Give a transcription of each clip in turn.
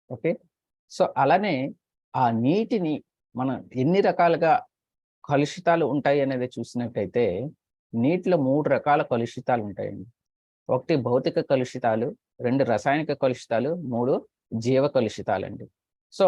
Okay. So, అలానే ఆ నీటిని మనం ఎన్ని రకాలుగా కలుషితాలు ఉంటాయి అనేది చూసినట్టయితే, నీటిలో 3 రకాల కలుషితాలు ఉంటాయండి. 1 భౌతిక కలుషితాలు, 2 రసాయనిక కలుషితాలు, 3 జీవ కలుషితాలండి. సో,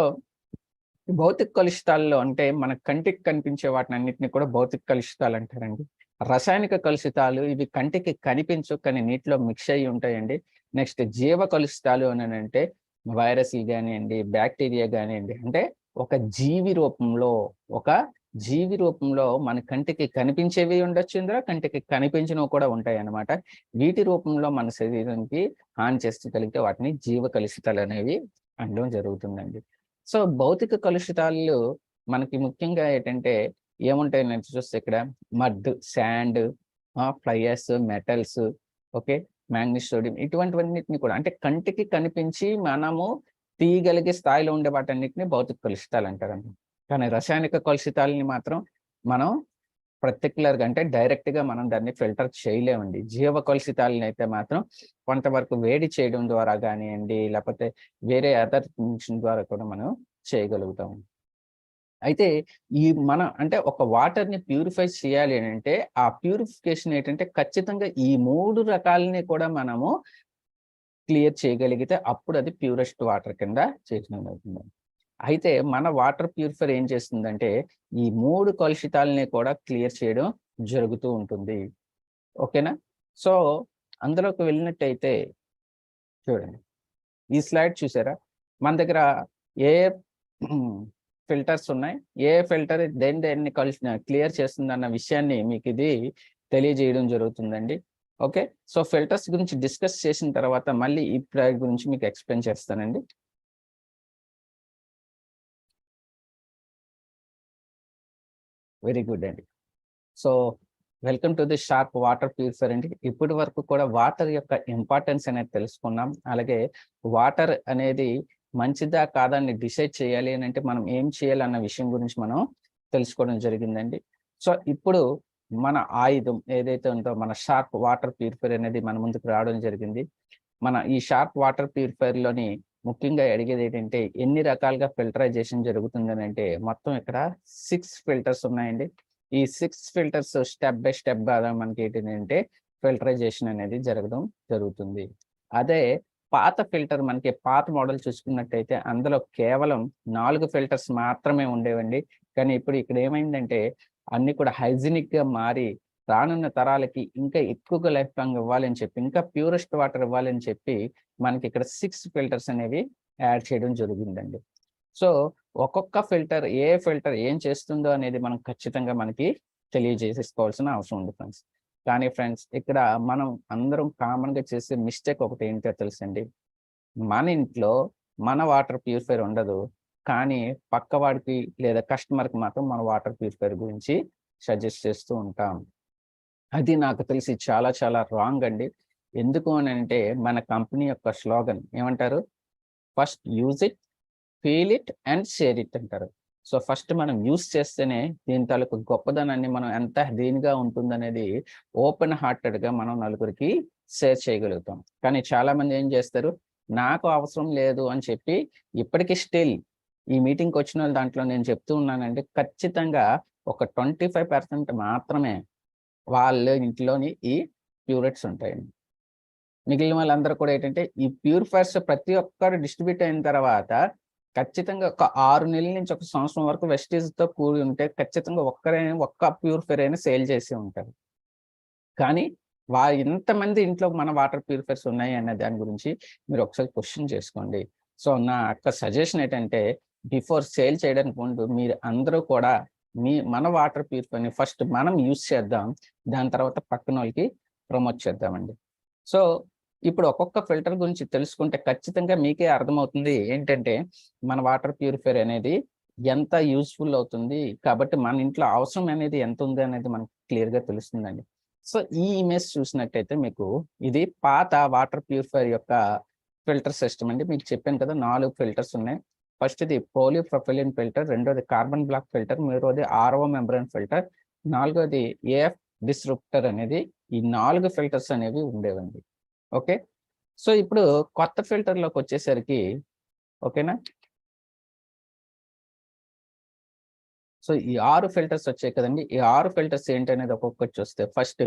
ఈ భౌతిక కలుషితాల్లో అంటే మన కంటికి కనిపించే వాటినన్నిటిని కూడా భౌతిక కలుషితాలు అంటారండి. రసాయనిక కలుషితాలు ఇవి కంటికి కనిపించవు కానీ నీటిలో మిక్స్ అయ్యి ఉంటాయండి. నెక్స్ట్ జీవ కలుషితాలు అననంటే వైరస్‌లు గానియండి, బాక్టీరియా గానియండి, అంటే ఒక జీవి రూపంలో, ఒక జీవి రూపంలో మన కంటికి కనిపించేవి ఉండొచ్చు ఇందులో, కంటికి కనిపించనివి కూడా ఉంటాయన్నమాట. వీటి రూపంలో మన శరీరానికి హాని చేస్తగలిగితే వాటిని జీవ కలుషితాలనేవి అనడం జరుగుతుందండి. సో, భౌతిక కలుషితాలు మనకి ముఖ్యంగా ఏంటంటే ఏముంటాయని చూస్తే ఇక్కడ mud, sand, flyers, metals, okay. Manganese, sodium ఇటువంటివన్నిటిని కూడా అంటే కంటికి కనిపించి మనము తీయగలిగే స్థాయిలో ఉండే వాటన్నిటిని భౌతిక కలుషితాలు అంటారండి. కానీ రసాయనిక కలుషితాలని మాత్రం మనం పర్టిక్యులర్‌గా అంటే డైరెక్ట్‌గా మనం దాన్ని ఫిల్టర్ చేయలేమండి. జీవ కలుషితాలనైతే మాత్రం కొంతవరకు వేడి చేయడం ద్వారా గానియండి, లేపోతే వేరే అదర్ ఫంక్షన్ ద్వారా కూడా మనం చేయగలుగుతాం. అయితే ఈ మన అంటే ఒక వాటర్‌ని ప్యూరిఫై చేయాలి అనంటే, ఆ ప్యూరిఫికేషన్ ఏంటంటే ఖచ్చితంగా ఈ 3 రకాలని కూడా మనము క్లియర్ చేయగలిగితే అప్పుడు అది ప్యూరెస్ట్ వాటర్ కింద చేసినదవుతుంది. అయితే మన వాటర్ ప్యూరిఫైయర్ ఏం చేస్తుందంటే, ఈ 3 కలుషితాలని కూడా క్లియర్ చేయడం జరుగుతూ ఉంటుంది. ఓకేనా? సో, అందులోకి వెళ్ళినట్టయితే చూడండి. ఈ స్లైడ్ చూసారా? మన దగ్గర ఏ ఏ ఫిల్టర్స్ ఉన్నాయి. ఏ ఫిల్టర్ దేన్ని క్లియర్ చేస్తుందన్న విషయాన్ని మీకిది తెలియజేయడం జరుగుతుందండి. ఓకే. సో, ఫిల్టర్స్ గురించి డిస్కస్ చేసిన తర్వాత మళ్ళీ ఈ స్లైడ్ గురించి మీకు ఎక్స్‌ప్లెయిన్ చేస్తానండి. వెరీ గుడ్ అండి. So, welcome to the sharp water purifier అండి. ఇప్పటి వరకు కూడా వాటర్ యొక్క ఇంపార్టెన్స్ అనేది తెలుసుకున్నాం. అలాగే వాటర్ అనేది మంచిదా కాదా అని డిసైడ్ చేయాలి అనంటే మనం ఏం చేయాలన్న విషయం గురించి మనం తెలుసుకోవడం జరిగిందండి. సో, ఇప్పుడు మన ఆయుధం ఏదైతే ఉందో మన షార్ప్ వాటర్ ప్యూరిఫైయర్ అనేది మన ముందుకు రావడం జరిగింది. మన ఈ షార్ప్ వాటర్ ప్యూరిఫైయర్‌లోని ముఖ్యంగా అడిగేదేంటంటే ఎన్ని రకాలుగా ఫిల్టరైజేషన్ జరుగుతుందనంటే మొత్తం ఇక్కడ 6 ఫిల్టర్స్ ఉన్నాయండి. ఈ 6 ఫిల్టర్స్ స్టెప్ బై స్టెప్‌గా మనకేంటిదంటే ఫిల్టరైజేషన్ అనేది జరగడం జరుగుతుంది. అదే పాత ఫిల్టర్ మనకి పాత మోడల్ చూసుకున్నట్టయితే అందులో కేవలం 4 ఫిల్టర్స్ మాత్రమే ఉండేవండి. కానీ ఇప్పుడు ఇక్కడ ఏమైందంటే అన్నీ కూడా హైజీనిక్‌గా మారి రానున్న తరాలకి ఇంకా ఎక్కువగా లైఫ్ లాంగ్ ఇవ్వాలని చెప్పి, ఇంకా ప్యూరెస్ట్ వాటర్ ఇవ్వాలని చెప్పి మనకిక్కడ 6 ఫిల్టర్స్ అనేవి యాడ్ చేయడం జరిగిందండి. సో, ఒక్కొక్క ఫిల్టర్ ఏ ఫిల్టర్ ఏం చేస్తుందో అనేది మనం ఖచ్చితంగా మనకి తెలియజేసేసుకోవాల్సిన అవసరం ఉంది ఫ్రెండ్స్. కానీ ఫ్రెండ్స్ ఇక్కడ మనం అందరం కామన్‌గా చేసే మిస్టేక్ ఒకటేంటో తెలుసండి. మన ఇంట్లో మన వాటర్ ప్యూరిఫైయర్ ఉండదు. కానీ పక్కవాడికి లేదా కస్టమర్‌కి మాత్రం మన వాటర్ ప్యూరిఫైయర్ గురించి సజెస్ట్ చేస్తూ ఉంటాం. అది నాకు తెలిసి చాలా చాలా రాంగ్ అండి. ఎందుకు అనంటే మన కంపెనీ యొక్క స్లోగన్ ఏమంటారు? First use it, feel it and share it అంటారు. సో, ఫస్ట్ మనం యూజ్ చేస్తేనే దీని తాలూకు గొప్పదనాన్ని మనం ఎంత దీనిగా ఉంటుందనేది ఓపెన్ హార్టెడ్‌గా మనం నలుగురికి షేర్ చేయగలుగుతాం. కానీ చాలామంది ఏం చేస్తారు? నాకు అవసరం లేదు అని చెప్పి ఇప్పటికి స్టిల్ ఈ మీటింగ్‌కొచ్చినోళ్ళ దాంట్లో నేను చెప్తూ ఉన్నానండి. ఖచ్చితంగా ఒక 25% మాత్రమే వాళ్ళ ఇంట్లోని ఈ ప్యూరిట్స్ ఉంటాయండి. మిగిలిన వాళ్ళందరూ కూడా ఏంటంటే, ఈ ప్యూరిఫైయర్స్ ప్రతి ఒక్కరు డిస్ట్రిబ్యూట్ అయిన తర్వాత, ఖచ్చితంగా ఒక 6 నెలల నుంచి ఒక సంవత్సరం వరకు వెస్టేజ్‌తో కూడి ఉంటే, ఖచ్చితంగా ఒక్క ప్యూరిఫైయర్ అయినా సేల్ చేసే ఉంటారు. కానీ, ఎంతమంది ఇంట్లో మన వాటర్ ప్యూరిఫైయర్స్ ఉన్నాయి అనే దాని గురించి మీరు ఒకసారి క్వెషన్ చేసుకోండి. సో, నా యొక్క సజెషన్ ఏంటంటే, బిఫోర్ సేల్ చేయడానికి ముందు మీరు అందరూ కూడా మన వాటర్ ప్యూరిఫైయర్‌ని ఫస్ట్ మనం యూజ్ చేద్దాం. దాని తర్వాత పక్కనోళ్ళకి ప్రమోట్ చేద్దామండి. సో, ఇప్పుడు ఒక్కొక్క ఫిల్టర్ గురించి తెలుసుకుంటే ఖచ్చితంగా మీకే అర్థమవుతుంది. ఏంటంటే, మన వాటర్ ప్యూరిఫైయర్ అనేది ఎంత యూజ్‌ఫుల్ అవుతుంది. కాబట్టి మన ఇంట్లో అవసరం అనేది ఎంతుంది అనేది మనకు క్లియర్‌గా తెలుస్తుందండి. సో, ఈ ఇమేజ్ చూసినట్టయితే మీకు ఇది పాత వాటర్ ప్యూరిఫైయర్ యొక్క ఫిల్టర్ సిస్టమ్ అండి. మీకు చెప్పాను కదా! 4 ఫిల్టర్స్ ఉన్నాయి. ఫస్ట్‌ది పాలీప్రొపైలిన్ ఫిల్టర్, రెండోది కార్బన్ బ్లాక్ ఫిల్టర్, మూడోది ఆర్ఓ మెంబ్రేన్ ఫిల్టర్, నాలుగోది ఏఎఫ్ డిస్‌రప్టర్ అనేది ఈ 4 ఫిల్టర్స్ అనేవి ఉండేవండి. ఓకే. సో, ఇప్పుడు కొత్త ఫిల్టర్‌లోకొచ్చేసరికి ఓకేనా. సో ఈ 6 ఫిల్టర్స్ వచ్చాయి కదండి. ఈ 6 ఫిల్టర్స్ ఏంటనేది ఒక్కొక్కటి చూస్తే ఫస్ట్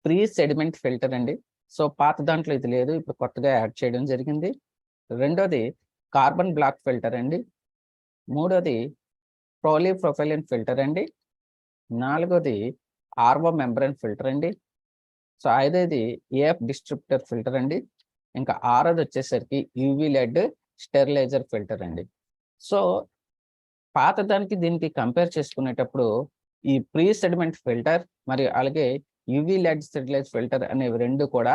ప్రీ సెడిమెంట్ ఫిల్టర్ అండి. సో పాత దాంట్లో ఇది లేదు, ఇప్పుడు కొత్తగా యాడ్ చేయడం జరిగింది. రెండోది కార్బన్ బ్లాక్ ఫిల్టర్ అండి. మూడోది పాలీప్రొపైలిన్ ఫిల్టర్ అండి. నాలుగోది ఆర్వో మెంబ్రేన్ ఫిల్టర్ అండి. సో ఐదోది ఏఎఫ్ డిస్ట్రిప్టర్ ఫిల్టర్ అండి. ఇంకా ఆరోది వచ్చేసరికి యూవీ లెడ్ స్టెరిలైజర్ ఫిల్టర్ అండి. సో పాత దానికి దీనికి కంపేర్ చేసుకునేటప్పుడు ఈ ప్రీ సెడిమెంట్ ఫిల్టర్ మరియు అలాగే యూవీ లెడ్ స్టెరిలైజ్ ఫిల్టర్ అనేవి రెండు కూడా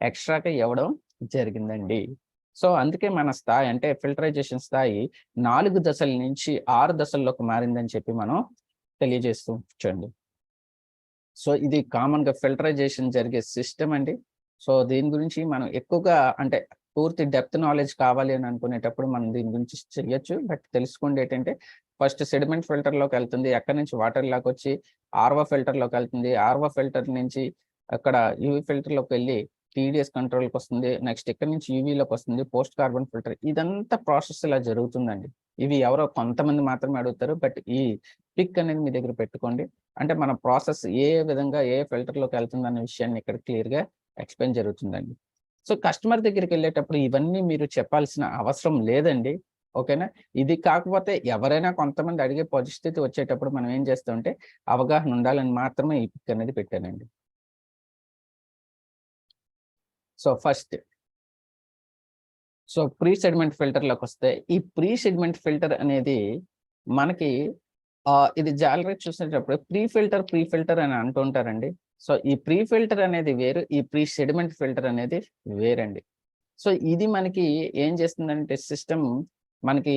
ఎక్స్ట్రాగా ఇవ్వడం జరిగిందండి. సో అందుకే మన స్థాయి అంటే ఫిల్టరైజేషన్ స్థాయి 4 దశల నుంచి 6 దశల్లోకి మారిందని చెప్పి మనం తెలియజేస్తూ ఉంచండి. సో ఇది కామన్‌గా ఫిల్టరైజేషన్ జరిగే సిస్టమ్ అండి. సో దీని గురించి మనం ఎక్కువగా అంటే పూర్తి డెప్త్ నాలెడ్జ్ కావాలి అని అనుకునేటప్పుడు మనం దీని గురించి చెయ్యొచ్చు. బట్ తెలుసుకోండి ఏంటంటే ఫస్ట్ సెడిమెంట్ ఫిల్టర్‌లోకి వెళ్తుంది. అక్కడి నుంచి వాటర్‌లోకి వచ్చి ఆర్ఓ ఫిల్టర్‌లోకి వెళ్తుంది. ఆర్ఓ ఫిల్టర్ నుంచి అక్కడ యూవీ ఫిల్టర్‌లోకి వెళ్ళి టీడీఎస్ కంట్రోల్‌కి వస్తుంది. నెక్స్ట్ ఇక్కడి నుంచి యూవీలోకి వస్తుంది. పోస్ట్ కార్బన్ ఫిల్టర్ ఇదంతా ప్రాసెస్ ఇలా జరుగుతుందండి. ఇవి ఎవరో కొంతమంది మాత్రమే అడుగుతారు. బట్ ఈ పిక్ అనేది మీ దగ్గర పెట్టుకోండి. అంటే మన ప్రాసెస్ ఏ విధంగా ఏ ఫిల్టర్‌లోకి వెళ్తుందన్న విషయాన్ని ఇక్కడ క్లియర్‌గా ఎక్స్‌ప్లెయిన్ జరుగుతుందండి. సో కస్టమర్ దగ్గరికెళ్ళేటప్పుడు ఇవన్నీ మీరు చెప్పాల్సిన అవసరం లేదండి. ఓకేనా. ఇది కాకపోతే ఎవరైనా కొంతమంది అడిగే పరిస్థితి వచ్చేటప్పుడు మనం ఏం చేస్తామంటే అవగాహన ఉండాలని మాత్రమే ఈ పిక్ అనేది పెట్టానండి. సో ఫస్ట్ ప్రీ సెడిమెంట్ ఫిల్టర్‌లోకొస్తే ఈ ప్రీ సెడిమెంట్ ఫిల్టర్ అనేది మనకి ఇది జాలరీ చూసేటప్పుడు ప్రీ ఫిల్టర్ అని అంటుంటారండి. సో ఈ ప్రీ ఫిల్టర్ అనేది వేరు. ఈ ప్రీ సెడిమెంట్ ఫిల్టర్ అనేది వేరండి. సో ఇది మనకి ఏం చేస్తుందంటే సిస్టమ్ మనకి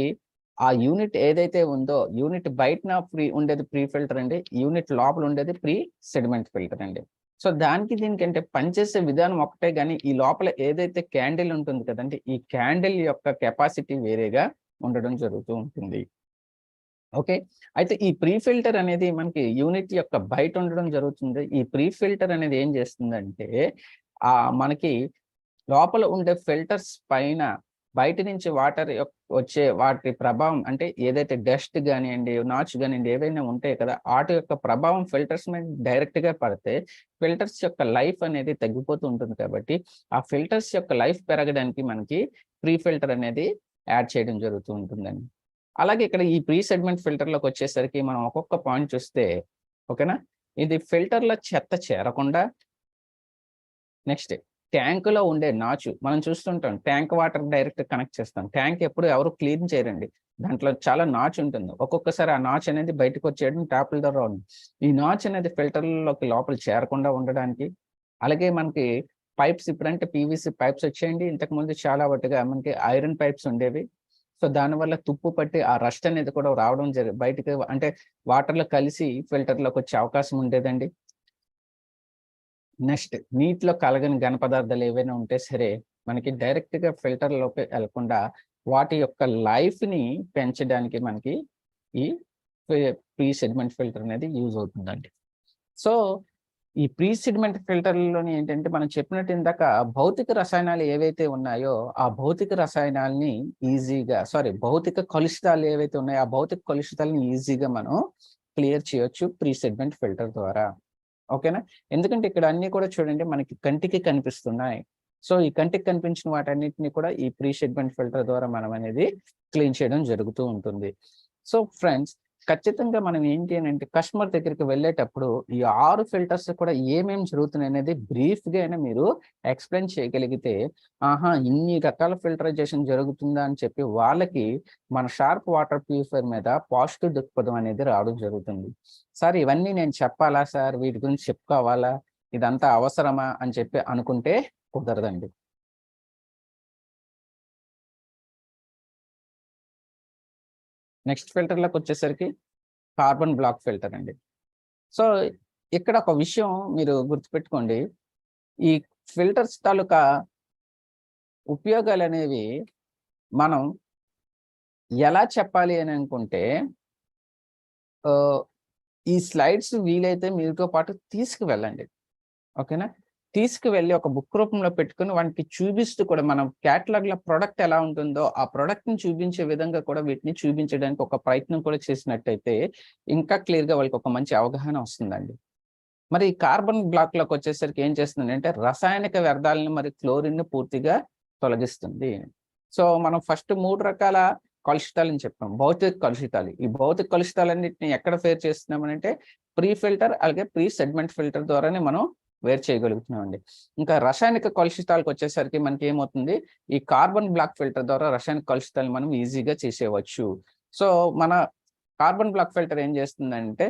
ఆ యూనిట్ ఏదైతే ఉందో యూనిట్ బయటన ఉండేది ప్రీ ఫిల్టర్ అండి. యూనిట్ లోపల ఉండేది ప్రీ సెడిమెంట్ ఫిల్టర్ అండి. సో దానికి దీనికంటే పనిచేసే విధానం ఒకటే గాని ఈ లోపల ఏదైతే క్యాండిల్ ఉంటుంది కదండీ! ఈ క్యాండిల్ యొక్క కెపాసిటీ వేరేగా ఉండడం జరుగుతూ ఉంటుంది. ఓకే. అయితే ఈ ప్రీ ఫిల్టర్ అనేది మనకి యూనిట్ యొక్క బయట ఉండడం జరుగుతుంది. ఈ ప్రీ ఫిల్టర్ అనేది ఏం చేస్తుందంటే మనకి లోపల ఉండే ఫిల్టర్స్ పైన బయట నుంచి వాటర్ వచ్చే వాటి ప్రభావం అంటే ఏదైతే డస్ట్ గానియండి, నాచు గానియండి ఏవైనా ఉంటాయి కదా! ఆటి యొక్క ప్రభావం ఫిల్టర్స్ మీద డైరెక్ట్‌గా పడితే ఫిల్టర్స్ యొక్క లైఫ్ అనేది తగ్గిపోతూ ఉంటుంది కాబట్టి, ఆ ఫిల్టర్స్ యొక్క లైఫ్ పెరగడానికి మనకి ప్రీ ఫిల్టర్ అనేది యాడ్ చేయడం జరుగుతూ ఉంటుందండి. అలాగే ఇక్కడ ఈ ప్రీ సెగ్మెంట్ ఫిల్టర్‌లోకొచ్చేసరికి మనం ఒక్కొక్క పాయింట్ చూస్తే ఓకేనా? ఇది ఫిల్టర్‌లో చెత్త చేరకుండా నెక్స్ట్ ట్యాంక్‌లో ఉండే నాచు మనం చూస్తుంటాం. ట్యాంక్ వాటర్ డైరెక్ట్ కనెక్ట్ చేస్తాం. ట్యాంక్ ఎప్పుడు ఎవరు క్లీన్ చేయరండి. దాంట్లో చాలా నాచు ఉంటుంది. ఒక్కొక్కసారి ఆ నాచు అనేది బయటకొచ్చేయడం ట్యాప్‌ల ద్వారా ఈ నాచు అనేది ఫిల్టర్‌లోకి లోపల చేరకుండా ఉండడానికి, అలాగే మనకి పైప్స్ ఇప్పుడంటే పీవీసీ పైప్స్ వచ్చాయండి. ఇంతకుముందు చాలా వాటిగా మనకి ఐరన్ పైప్స్ ఉండేవి. సో దానివల్ల తుప్పు పట్టి ఆ రస్ట్ అనేది కూడా రావడం బయటికి అంటే వాటర్‌లో కలిసి ఫిల్టర్‌లోకొచ్చే అవకాశం ఉండేదండి. నెక్స్ట్ నీటిలో కలగని ఘన పదార్థాలు ఏవైనా ఉంటే సరే, మనకి డైరెక్ట్‌గా ఫిల్టర్‌లోకి ఎళ్ళకుండా వాటి యొక్క లైఫ్‌ని పెంచడానికి మనకి ఈ ప్రీ సెడిమెంట్ ఫిల్టర్ అనేది యూజ్ అవుతుందండి. సో, ఈ ప్రీ సెడిమెంట్ ఫిల్టర్‌లోని ఏంటంటే మనం చెప్పినట్టు ఇందాక భౌతిక రసాయనాలు ఏవైతే ఉన్నాయో, ఆ భౌతిక రసాయనాల్ని భౌతిక కలుషితాలు ఏవైతే ఉన్నాయో, ఆ భౌతిక కలుషితాలను ఈజీగా మనం క్లియర్ చేయొచ్చు ప్రీ సెడిమెంట్ ఫిల్టర్ ద్వారా. ఓకేనా? ఎందుకంటే ఇక్కడ అన్నీ కూడా చూడండి మనకి కంటికి కనిపిస్తున్నాయి. సో, ఈ కంటికి కనిపించిన వాటన్నిటిని కూడా ఈ ప్రీ సెగ్మెంట్ ఫిల్టర్ ద్వారా మనం అనేది క్లీన్ చేయడం జరుగుతూ ఉంటుంది. సో, ఫ్రెండ్స్ ఖచ్చితంగా మనం ఏంటి అనంటే కస్టమర్ దగ్గరికి వెళ్ళేటప్పుడు ఈ 6 ఫిల్టర్స్ కూడా ఏమేమి జరుగుతున్నాయనేది బ్రీఫ్‌గా అయినా మీరు ఎక్స్‌ప్లెయిన్ చేయగలిగితే, ఆహా! ఇన్ని రకాల ఫిల్టరైజేషన్ జరుగుతుందా అని చెప్పి వాళ్ళకి మన షార్ప్ వాటర్ ప్యూరిఫైయర్ మీద పాజిటివ్ దృక్పథం అనేది రావడం జరుగుతుంది. సార్ ఇవన్నీ నేను చెప్పాలా సార్? వీటి గురించి చెప్పుకోవాలా? ఇదంతా అవసరమా? అని చెప్పి అనుకుంటే కుదరదండి. నెక్స్ట్ ఫిల్టర్‌లోకొచ్చేసరికి కార్బన్ బ్లాక్ ఫిల్టర్ అండి. సో, ఇక్కడ ఒక విషయం మీరు గుర్తుపెట్టుకోండి. ఈ ఫిల్టర్స్ తాలూకా ఉపయోగాలనేవి మనం ఎలా చెప్పాలి అని అనుకుంటే ఆహ్, ఈ స్లైడ్స్ వీలైతే మీతో పాటు తీసుకువెళ్ళండి. ఓకేనా? తీసుకువెళ్ళి ఒక బుక్ రూపంలో పెట్టుకొని వానికి చూపిస్తూ కూడా మనం క్యాటలాగ్ లో ప్రొడక్ట్ ఎలా ఉంటుందో ఆ ప్రొడక్ట్ ని చూపించే విధంగా కూడా వీటిని చూపించడానికి ఒక ప్రయత్నం కూడా చేసినట్టయితే ఇంకా క్లియర్ గా వాళ్ళకి ఒక మంచి అవగాహన వస్తుందండి. మరి కార్బన్ బ్లాక్ లోకి వచ్చేసరికి ఏం చేస్తుంది అంటే రసాయనిక వ్యర్థాలను మరి క్లోరిన్ ని పూర్తిగా తొలగిస్తుంది. సో మనం ఫస్ట్ 3 రకాల కలుషితాలని చెప్పాం. భౌతిక కలుషితాలు. ఈ భౌతిక కలుషితాలన్నిటిని ఎక్కడ ఫేర్ చేస్తున్నామనంటే ప్రీ ఫిల్టర్ అలాగే ప్రీ సెగ్మెంట్ ఫిల్టర్ ద్వారానే మనం వేరు చేయగలుగుతున్నామండి. ఇంకా రసాయనిక కలుషితాలకు వచ్చేసరికి మనకి ఏమవుతుంది, ఈ కార్బన్ బ్లాక్ ఫిల్టర్ ద్వారా రసాయనిక కలుషితాలు మనం ఈజీగా చేసేయవచ్చు. సో మన కార్బన్ బ్లాక్ ఫిల్టర్ ఏం చేస్తుందంటే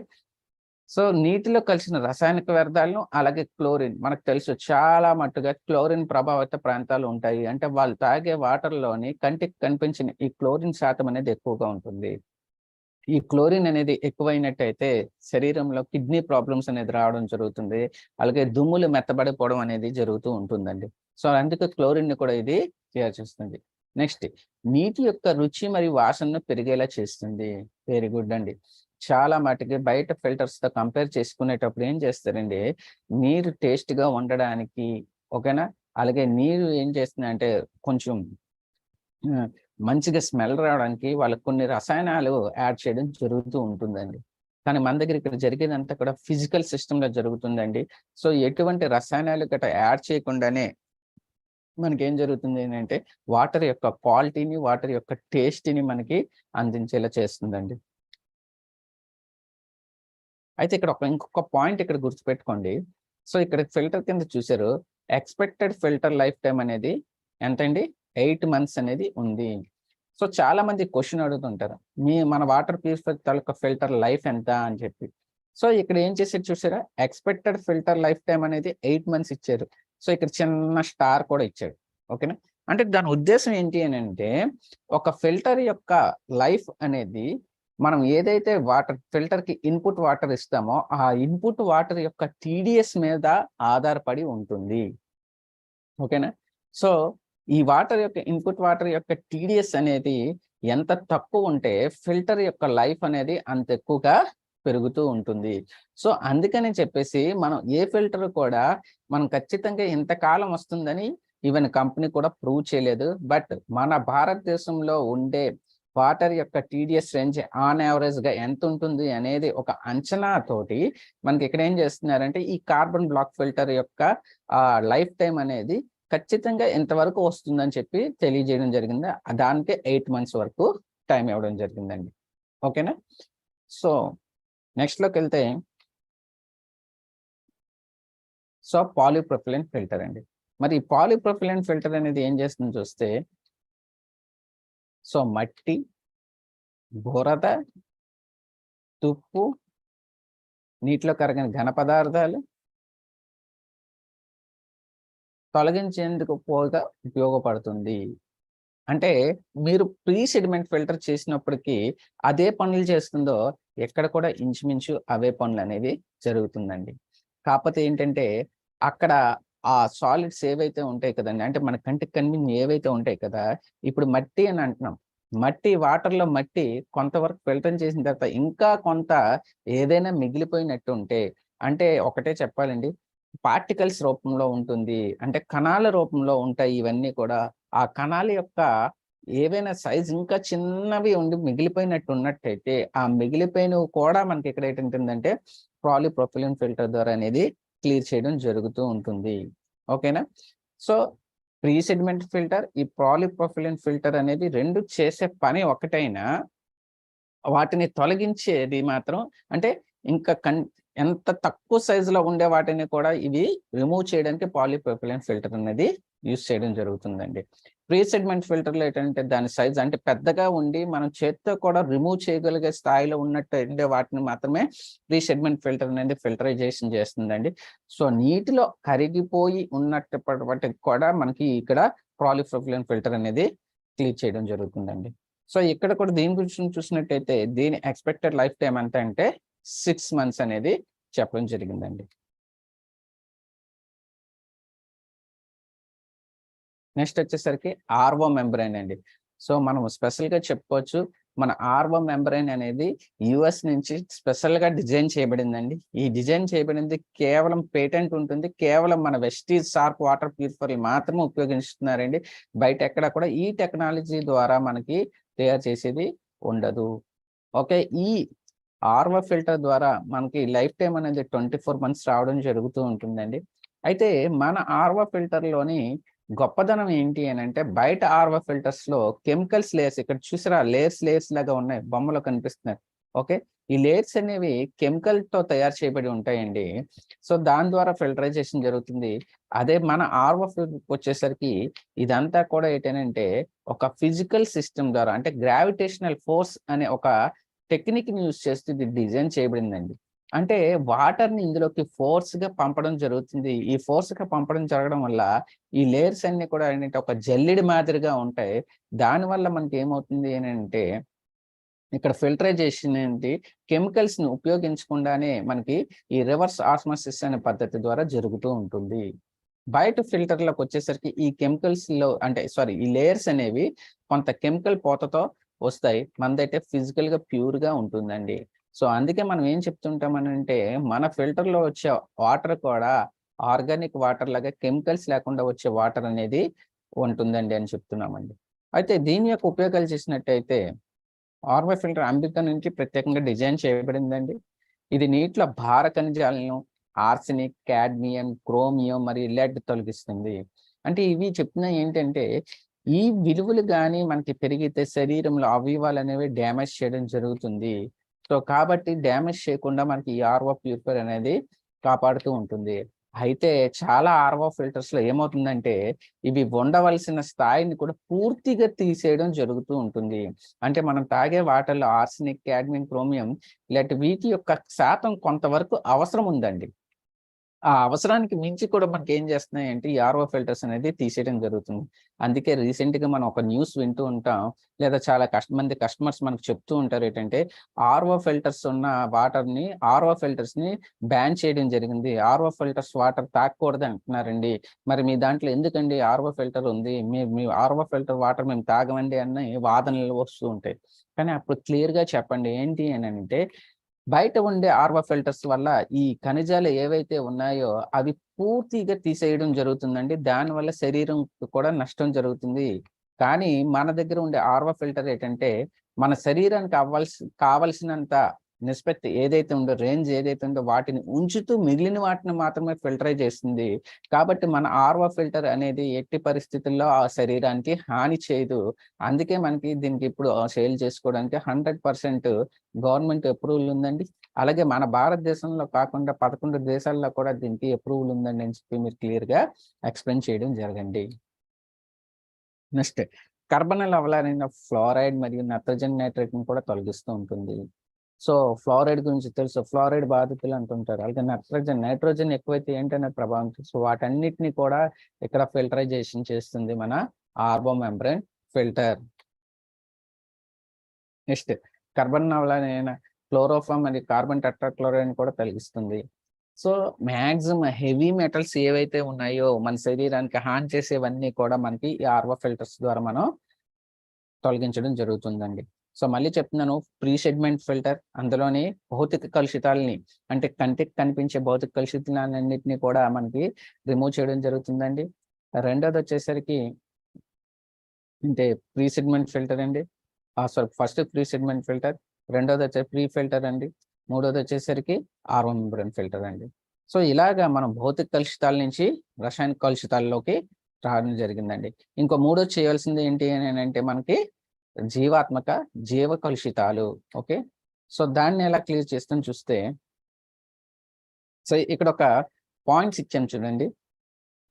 నీటిలో కలిసిన రసాయనిక వ్యర్థాలను అలాగే క్లోరిన్ మనకు తెలుసు చాలా మట్టుగా క్లోరిన్ ప్రభావిత ప్రాంతాలు ఉంటాయి. అంటే వాళ్ళు తాగే వాటర్‌లోని కంటికి కనిపించిన ఈ క్లోరిన్ శాతం అనేది ఎక్కువగా ఉంటుంది. ఈ క్లోరిన్ అనేది ఎక్కువైనట్టయితే శరీరంలో కిడ్నీ ప్రాబ్లమ్స్ అనేది రావడం జరుగుతుంది. అలాగే దుమ్ములు మెత్తబడిపోవడం అనేది జరుగుతూ ఉంటుందండి. అందుకే క్లోరిన్‌ని కూడా ఇది క్లియర్ చేస్తుంది. నెక్స్ట్ నీటి యొక్క రుచి మరియు వాసనను పెరిగేలా చేస్తుంది. వెరీ గుడ్ అండి. చాలా మటుకి బయట ఫిల్టర్స్‌తో కంపేర్ చేసుకునేటప్పుడు ఏం చేస్తారండి, నీరు టేస్ట్‌గా ఉండడానికి ఓకేనా? అలాగే నీరు ఏం చేస్తుందంటే కొంచెం మంచిగా స్మెల్ రావడానికి వాళ్ళకి కొన్ని రసాయనాలు యాడ్ చేయడం జరుగుతూ ఉంటుందండి. కానీ మన దగ్గర ఇక్కడ జరిగేదంతా కూడా ఫిజికల్ సిస్టమ్‌లో జరుగుతుందండి. ఎటువంటి రసాయనాలు గట్రా యాడ్ చేయకుండానే మనకేం జరుగుతుంది అంటే వాటర్ యొక్క క్వాలిటీని, వాటర్ యొక్క టేస్ట్‌ని మనకి అందించేలా చేస్తుందండి. అయితే ఇక్కడ ఇంకొక పాయింట్ ఇక్కడ గుర్తుపెట్టుకోండి. ఇక్కడ ఫిల్టర్ కింద చూసారు. ఎక్స్‌పెక్టెడ్ ఫిల్టర్ లైఫ్ టైమ్ అనేది ఎంతండి? 8 మంత్స్ అనేది ఉంది. చాలా మంది క్వెషన్ అడుగుతుంటారు. మన వాటర్ ప్యూరిఫైయర్ తాలూకా ఫిల్టర్ లైఫ్ ఎంత అని చెప్పి. ఇక్కడ ఏం చేసారు చూసారా? ఎక్స్‌పెక్టెడ్ ఫిల్టర్ లైఫ్ టైమ్ అనేది 8 మంత్స్ ఇచ్చారు. ఇక్కడ చిన్న స్టార్ కూడా ఇచ్చాడు. ఓకేనా? అంటే దాని ఉద్దేశ్యం ఏంటి అనంటే ఒక ఫిల్టర్ యొక్క లైఫ్ అనేది మనం ఏదైతే ఫిల్టర్‌కి ఇన్‌పుట్ వాటర్ ఇస్తామో, ఆ ఇన్‌పుట్ వాటర్ యొక్క టీడీఎస్ మీద ఆధారపడి ఉంటుంది. ఓకేనా? ఈ ఇన్‌పుట్ వాటర్ యొక్క టీడీఎస్ అనేది ఎంత తక్కువ ఉంటే ఫిల్టర్ యొక్క లైఫ్ అనేది అంత ఎక్కువగా పెరుగుతూ ఉంటుంది. అందుకని చెప్పేసి మనం ఏ ఫిల్టర్ కూడా మనం ఖచ్చితంగా ఇంతకాలం వస్తుందని ఈవెన్ కంపెనీ కూడా ప్రూవ్ చేయలేదు. బట్ మన భారతదేశంలో ఉండే వాటర్ యొక్క టీడీఎస్ రేంజ్ ఆన్ యావరేజ్‌గా ఎంత ఉంటుంది అనేది ఒక అంచనా తోటి మనకి ఇక్కడ ఏం చేస్తున్నారంటే ఈ కార్బన్ బ్లాక్ ఫిల్టర్ యొక్క లైఫ్ టైమ్ అనేది ఖచ్చితంగా ఎంతవరకు వస్తుందని చెప్పి తెలియజేయడం జరిగింది. దానికే 8 మంత్స్ వరకు టైం ఇవ్వడం జరిగిందండి. ఓకేనా? నెక్స్ట్‌లోకెళ్తే పాలీప్రొపిలీన్ ఫిల్టర్ అండి. మరి పాలీప్రొపిలీన్ ఫిల్టర్ అనేది ఏం చేస్తుందో చూస్తే మట్టి, బురద, తుప్పు, నీటిలో కరగని ఘన పదార్థాలు తొలగించేందుకు ఉపయోగపడుతుంది. అంటే మీరు ప్రీ సెడిమెంట్ ఫిల్టర్ చేసినప్పటికీ అదే పనులు చేస్తుందో ఎక్కడ కూడా ఇంచుమించు అవే పనులనేవి జరుగుతుందండి. కాకపోతే ఏంటంటే అక్కడ ఆ సాలిడ్స్ ఏవైతే ఉంటాయి కదండీ! అంటే మన కంటికి కనిపించినవి ఏవైతే ఉంటాయి కదా! ఇప్పుడు మట్టి అని అంటున్నాం. వాటర్‌లో మట్టి కొంతవరకు ఫిల్టర్ చేసిన తర్వాత ఇంకా కొంత ఏదైనా మిగిలిపోయినట్టు ఉంటే అంటే ఒకటే చెప్పాలండి. పార్టికల్స్ రూపంలో ఉంటుంది. అంటే కణాల రూపంలో ఉంటాయి ఇవన్నీ కూడా. ఆ కణాల యొక్క ఏవైనా సైజ్ ఇంకా చిన్నవి ఉండి మిగిలిపోయినట్టు ఉన్నట్టయితే, ఆ మిగిలిపోయినవి కూడా మనకి ఇక్కడ ఏంటుంటుందంటే పాలీప్రొపిలీన్ ఫిల్టర్ ద్వారా అనేది క్లియర్ చేయడం జరుగుతూ ఉంటుంది. ఓకేనా? ప్రీ సెడిమెంట్ ఫిల్టర్, ఈ పాలీప్రొపిలీన్ ఫిల్టర్ అనేది 2 చేసే పని ఒకటైనా వాటిని తొలగించేది మాత్రం అంటే ఇంకా ఎంత తక్కువ సైజులో ఉండే వాటిని కూడా ఇవి రిమూవ్ చేయడానికి పాలీప్రొపిలీన్ ఫిల్టర్ అనేది యూజ్ చేయడం జరుగుతుందండి. ప్రీ సెగ్మెంట్ ఫిల్టర్‌లో ఏంటంటే దాని సైజ్ అంటే పెద్దగా ఉండి మనం చేత్తో కూడా రిమూవ్ చేయగలిగే స్థాయిలో ఉన్నట్టు వాటిని మాత్రమే ప్రీ సెగ్మెంట్ ఫిల్టర్ అనేది ఫిల్టరైజేషన్ చేస్తుందండి. నీటిలో కరిగిపోయి ఉన్నప్పటికి కూడా మనకి ఇక్కడ పాలీప్రొపిలీన్ ఫిల్టర్ అనేది క్లియర్ చేయడం జరుగుతుందండి. ఇక్కడ కూడా దీని గురించి చూసినట్టయితే దీని ఎక్స్‌పెక్టెడ్ లైఫ్ టైమ్ ఎంత అంటే 6 మంత్స్ అనేది చెప్పడం జరిగిందండి. నెక్స్ట్ వచ్చేసరికి ఆర్ఓ మెంబ్రేన్ అండి. మనం స్పెషల్‌గా చెప్పుకోవచ్చు. మన ఆర్వో మెంబ్రెయిన్ అనేది యుఎస్ నుంచి స్పెషల్ గా డిజైన్ చేయబడిందండి. ఈ డిజైన్ చేయబడింది కేవలం పేటెంట్ ఉంటుంది, కేవలం మన వెస్టీజ్ షార్ప్ వాటర్ ప్యూరిఫైయర్ మాత్రమే ఉపయోగిస్తున్నారండి. బయట ఎక్కడ కూడా ఈ టెక్నాలజీ ద్వారా మనకి తయారు చేసేది ఉండదు. ఓకే, ఈ ఆర్వో ఫిల్టర్ ద్వారా మనకి లైఫ్ టైం అనేది 24 మంత్స్ రావడం జరుగుతూ ఉంటుందండి. అయితే మన ఆర్వో ఫిల్టర్లోని గొప్పదనం ఏంటి అని అంటే, బయట ఆర్వో ఫిల్టర్స్ లో కెమికల్స్ లేయర్స్, ఇక్కడ చూసారా లేయర్స్ లాగా ఉన్నాయి, బొమ్మలో కనిపిస్తున్నాయి. ఓకే, ఈ లేయర్స్ అనేవి కెమికల్ తో తయారు చేయబడి ఉంటాయండి. సో దాని ద్వారా ఫిల్టరైజేషన్ జరుగుతుంది. అదే మన ఆర్వో వచ్చేసరికి ఇదంతా కూడా ఏంటంటే ఒక ఫిజికల్ సిస్టమ్ ద్వారా, అంటే గ్రావిటేషనల్ ఫోర్స్ అనే ఒక టెక్నిక్ ని యూజ్ చేస్తూ ఇది డిజైన్ చేయబడిందండి. అంటే వాటర్ ని ఇందులోకి ఫోర్స్ గా పంపడం జరుగుతుంది. ఈ ఫోర్స్ గా పంపడం జరగడం వల్ల ఈ లేయర్స్ అన్ని కూడా ఏంటంటే ఒక జల్లెడి మాదిరిగా ఉంటాయి. దానివల్ల మనకి ఏమవుతుంది అని అంటే, ఇక్కడ ఫిల్టరైజేషన్ ఏంటి, కెమికల్స్ ని ఉపయోగించకుండానే మనకి ఈ రివర్స్ ఆస్మాసిస్ అనే పద్ధతి ద్వారా జరుగుతూ ఉంటుంది. బయట ఫిల్టర్లకు వచ్చేసరికి ఈ కెమికల్స్ లో అంటే ఈ లేయర్స్ అనేవి కొంత కెమికల్ పోతతో వస్తాయి. మనదైతే ఫిజికల్ గా ప్యూర్ గా ఉంటుందండి. సో అందుకే మనం ఏం చెప్తుంటామనంటే, మన ఫిల్టర్ లో వచ్చే వాటర్ కూడా ఆర్గానిక్ వాటర్ లాగా కెమికల్స్ లేకుండా వచ్చే వాటర్ అనేది ఉంటుందండి అని చెప్తున్నామండి. అయితే దీని యొక్క ఉపయోగాలు చేసినట్టయితే, ఆర్వో ఫిల్టర్ అమెరికా నుంచి ప్రత్యేకంగా డిజైన్ చేయబడిందండి. ఇది నీటిలో భార ఖనిజాలను, ఆర్సెనిక్, కాడ్మియం, క్రోమియం మరియు లెడ్ తొలగిస్తుంది. అంటే ఇవి చెప్తున్నాయి ఏంటంటే, ఈ విలువలు కానీ మనకి పెరిగితే శరీరంలో అవయవాలు అనేవి డ్యామేజ్ చేయడం జరుగుతుంది. సో కాబట్టి డ్యామేజ్ చేయకుండా మనకి ఈ ఆర్వో ప్యూరిఫైయర్ అనేది కాపాడుతూ ఉంటుంది. అయితే చాలా ఆర్వో ఫిల్టర్స్ లో ఏమవుతుందంటే, ఇవి ఉండవలసిన స్థాయిని కూడా పూర్తిగా తీసేయడం జరుగుతూ ఉంటుంది. అంటే మనం తాగే వాటర్లో ఆర్సెనిక్, కాడ్మియం, క్రోమియం ఇలాంటి వీటి యొక్క శాతం కొంతవరకు అవసరం ఉందండి. ఆ అవసరానికి మించి కూడా మనకి ఏం చేస్తున్నాయంటే ఈ ఆర్వో ఫిల్టర్స్ అనేది తీసేయడం జరుగుతుంది. అందుకే రీసెంట్ గా మనం ఒక న్యూస్ వింటూ ఉంటాం, లేదా చాలా మంది కస్టమర్స్ మనకు చెప్తూ ఉంటారు ఏంటంటే, ఆర్వో ఫిల్టర్స్ ఉన్న వాటర్ ని, ఆర్వో ఫిల్టర్స్ ని బ్యాన్ చేయడం జరిగింది. ఆర్వో ఫిల్టర్స్ వాటర్ తాగకూడదు అంటున్నారండి. మరి మీ దాంట్లో ఎందుకండి ఆర్వో ఫిల్టర్ ఉంది, మీ ఆర్వో ఫిల్టర్ వాటర్ మేము తాగమండి అన్న వాదనలు వస్తూ ఉంటాయి. కానీ అప్పుడు క్లియర్ గా చెప్పండి ఏంటి అని అంటే, బయట ఉండే ఆర్వో ఫిల్టర్స్ వల్ల ఈ ఖనిజాలు ఏవైతే ఉన్నాయో అవి పూర్తిగా తీసేయడం జరుగుతుందండి. దానివల్ల శరీరం కూడా నష్టం జరుగుతుంది. కానీ మన దగ్గర ఉండే ఆర్వో ఫిల్టర్ ఏంటంటే, మన శరీరానికి కావలసినంత నిష్పత్తి ఏదైతే ఉందో, రేంజ్ ఏదైతే ఉందో వాటిని ఉంచుతూ మిగిలిన వాటిని మాత్రమే ఫిల్టరైజ్ చేస్తుంది. కాబట్టి మన ఆర్వో ఫిల్టర్ అనేది ఎట్టి పరిస్థితుల్లో ఆ శరీరానికి హాని చేయదు. అందుకే మనకి దీనికి ఇప్పుడు సేల్ చేసుకోవడానికి 100% గవర్నమెంట్ అప్రూవల్ ఉందండి. అలాగే మన భారతదేశంలో కాకుండా 11 దేశాల్లో కూడా దీనికి అప్రూవల్ ఉందండి అని చెప్పి మీరు క్లియర్ గా ఎక్స్‌ప్లెయిన్ చేయడం జరగండి. నెక్స్ట్, కర్బన లవణాలైన ఫ్లోరైడ్ మరియు నత్రజని నైట్రేట్‌ని కూడా తొలగిస్తూ ఉంటుంది. సో ఫ్లోరైడ్ గురించి తెలుసు. ఫ్లోరైడ్ బాధితులు అంటుంటారు. అలాగే నైట్రోజన్ ఎక్కువైతే ఏంటనే ప్రభావం. సో వాటన్నిటిని కూడా ఇక్కడ ఫిల్టరైజేషన్ చేస్తుంది మన RO membrane filter. Next, carbon లవణాలైన క్లోరోఫామ్ మరియు కార్బన్ టెట్రాక్లోరైడ్ కూడా తొలగిస్తుంది. సో మాక్సిమం హెవీ మెటల్స్ ఏవైతే ఉన్నాయో మన శరీరానికి హాని చేసేవన్నీ కూడా మనకి ఈ ఆర్వో ఫిల్టర్స్ ద్వారా మనం తొలగించడం జరుగుతుందండి. సో మళ్ళీ చెప్తున్నాను, ప్రీ సెగ్మెంట్ ఫిల్టర్ అందులోని భౌతిక కలుషితాలని, అంటే కంటికి కనిపించే భౌతిక కలుషితాలన్నింటినీ కూడా మనకి రిమూవ్ చేయడం జరుగుతుందండి. రెండోది వచ్చేసరికి అంటే ప్రీ సెగ్మెంట్ ఫిల్టర్ అండి. ఫస్ట్ ప్రీ సెగ్మెంట్ ఫిల్టర్, రెండోది వచ్చేసి ప్రీ ఫిల్టర్ అండి, మూడోది వచ్చేసరికి ఆర్వో మెంబ్రేన్ ఫిల్టర్ అండి. సో ఇలాగా మనం భౌతిక కలుషితాల నుంచి రసాయనిక కలుషితాల్లోకి రావడం జరిగిందండి. ఇంకో మూడోది చేయాల్సింది ఏంటి అని అంటే, మనకి జీవ కలుషితాలు. ఓకే, సో దాన్ని ఎలా క్లియర్ చేస్తాం చూస్తే, సో ఇక్కడ ఒక పాయింట్స్ ఇచ్చాను చూడండి.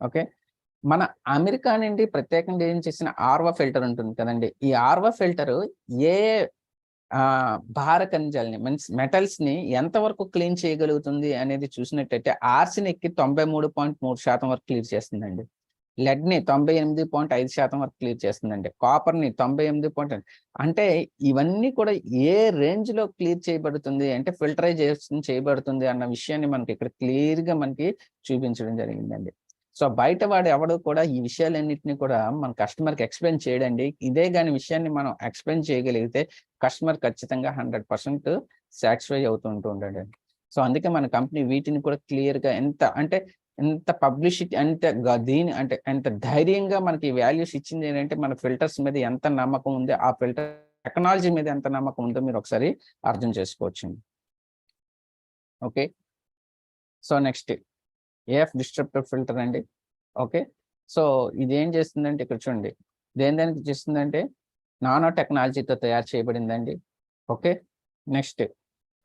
ఓకే, మన అమెరికా నుండి ప్రత్యేకంగా ఏం చేసిన ఆర్వో ఫిల్టర్ ఉంటుంది కదండి. ఈ ఆర్వో ఫిల్టర్ ఏ భార ఖనిజాలని మీన్స్ మెటల్స్ ని ఎంతవరకు క్లీన్ చేయగలుగుతుంది అనేది చూసినట్టయితే, ఆర్సెనిక్ 93.3% వరకు క్లియర్ చేస్తుందండి. లెడ్ ని 98.5% వరకు క్లియర్ చేస్తుందండి. కాపర్ ని 98. అంటే ఇవన్నీ కూడా ఏ రేంజ్ లో క్లియర్ చేయబడుతుంది అంటే ఫిల్టరైజేషన్ చేయబడుతుంది అన్న విషయాన్ని మనకి ఇక్కడ క్లియర్ గా మనకి చూపించడం జరిగిందండి. సో బయట వాడు ఎవడు కూడా ఈ విషయాలన్నింటినీ కూడా మన కస్టమర్కి ఎక్స్ప్లెయిన్ చేయడండి. ఇదే కానీ విషయాన్ని మనం ఎక్స్ప్లెయిన్ చేయగలిగితే కస్టమర్ ఖచ్చితంగా 100% సాటిస్ఫై అవుతూ ఉంటాడండి. సో అందుకే మన కంపెనీ వీటిని కూడా క్లియర్గా ఎంత పబ్లిసిటీ అంటే ఎంత ధైర్యంగా మనకి వాల్యూస్ ఇచ్చింది ఏంటంటే మన ఫిల్టర్స్ మీద ఎంత నమ్మకం ఉంది, ఆ ఫిల్టర్ టెక్నాలజీ మీద ఎంత నమ్మకం ఉందో మీరు ఒకసారి అర్థం చేసుకోవచ్చు. Okay, so next AF disruptor filter అండి. ఓకే, సో ఇది ఏం చేస్తుందంటే ఇక్కడ చూడండి, దేనికి చేస్తుందంటే నానో టెక్నాలజీతో తయారు చేయబడిందండి. ఓకే, నెక్స్ట్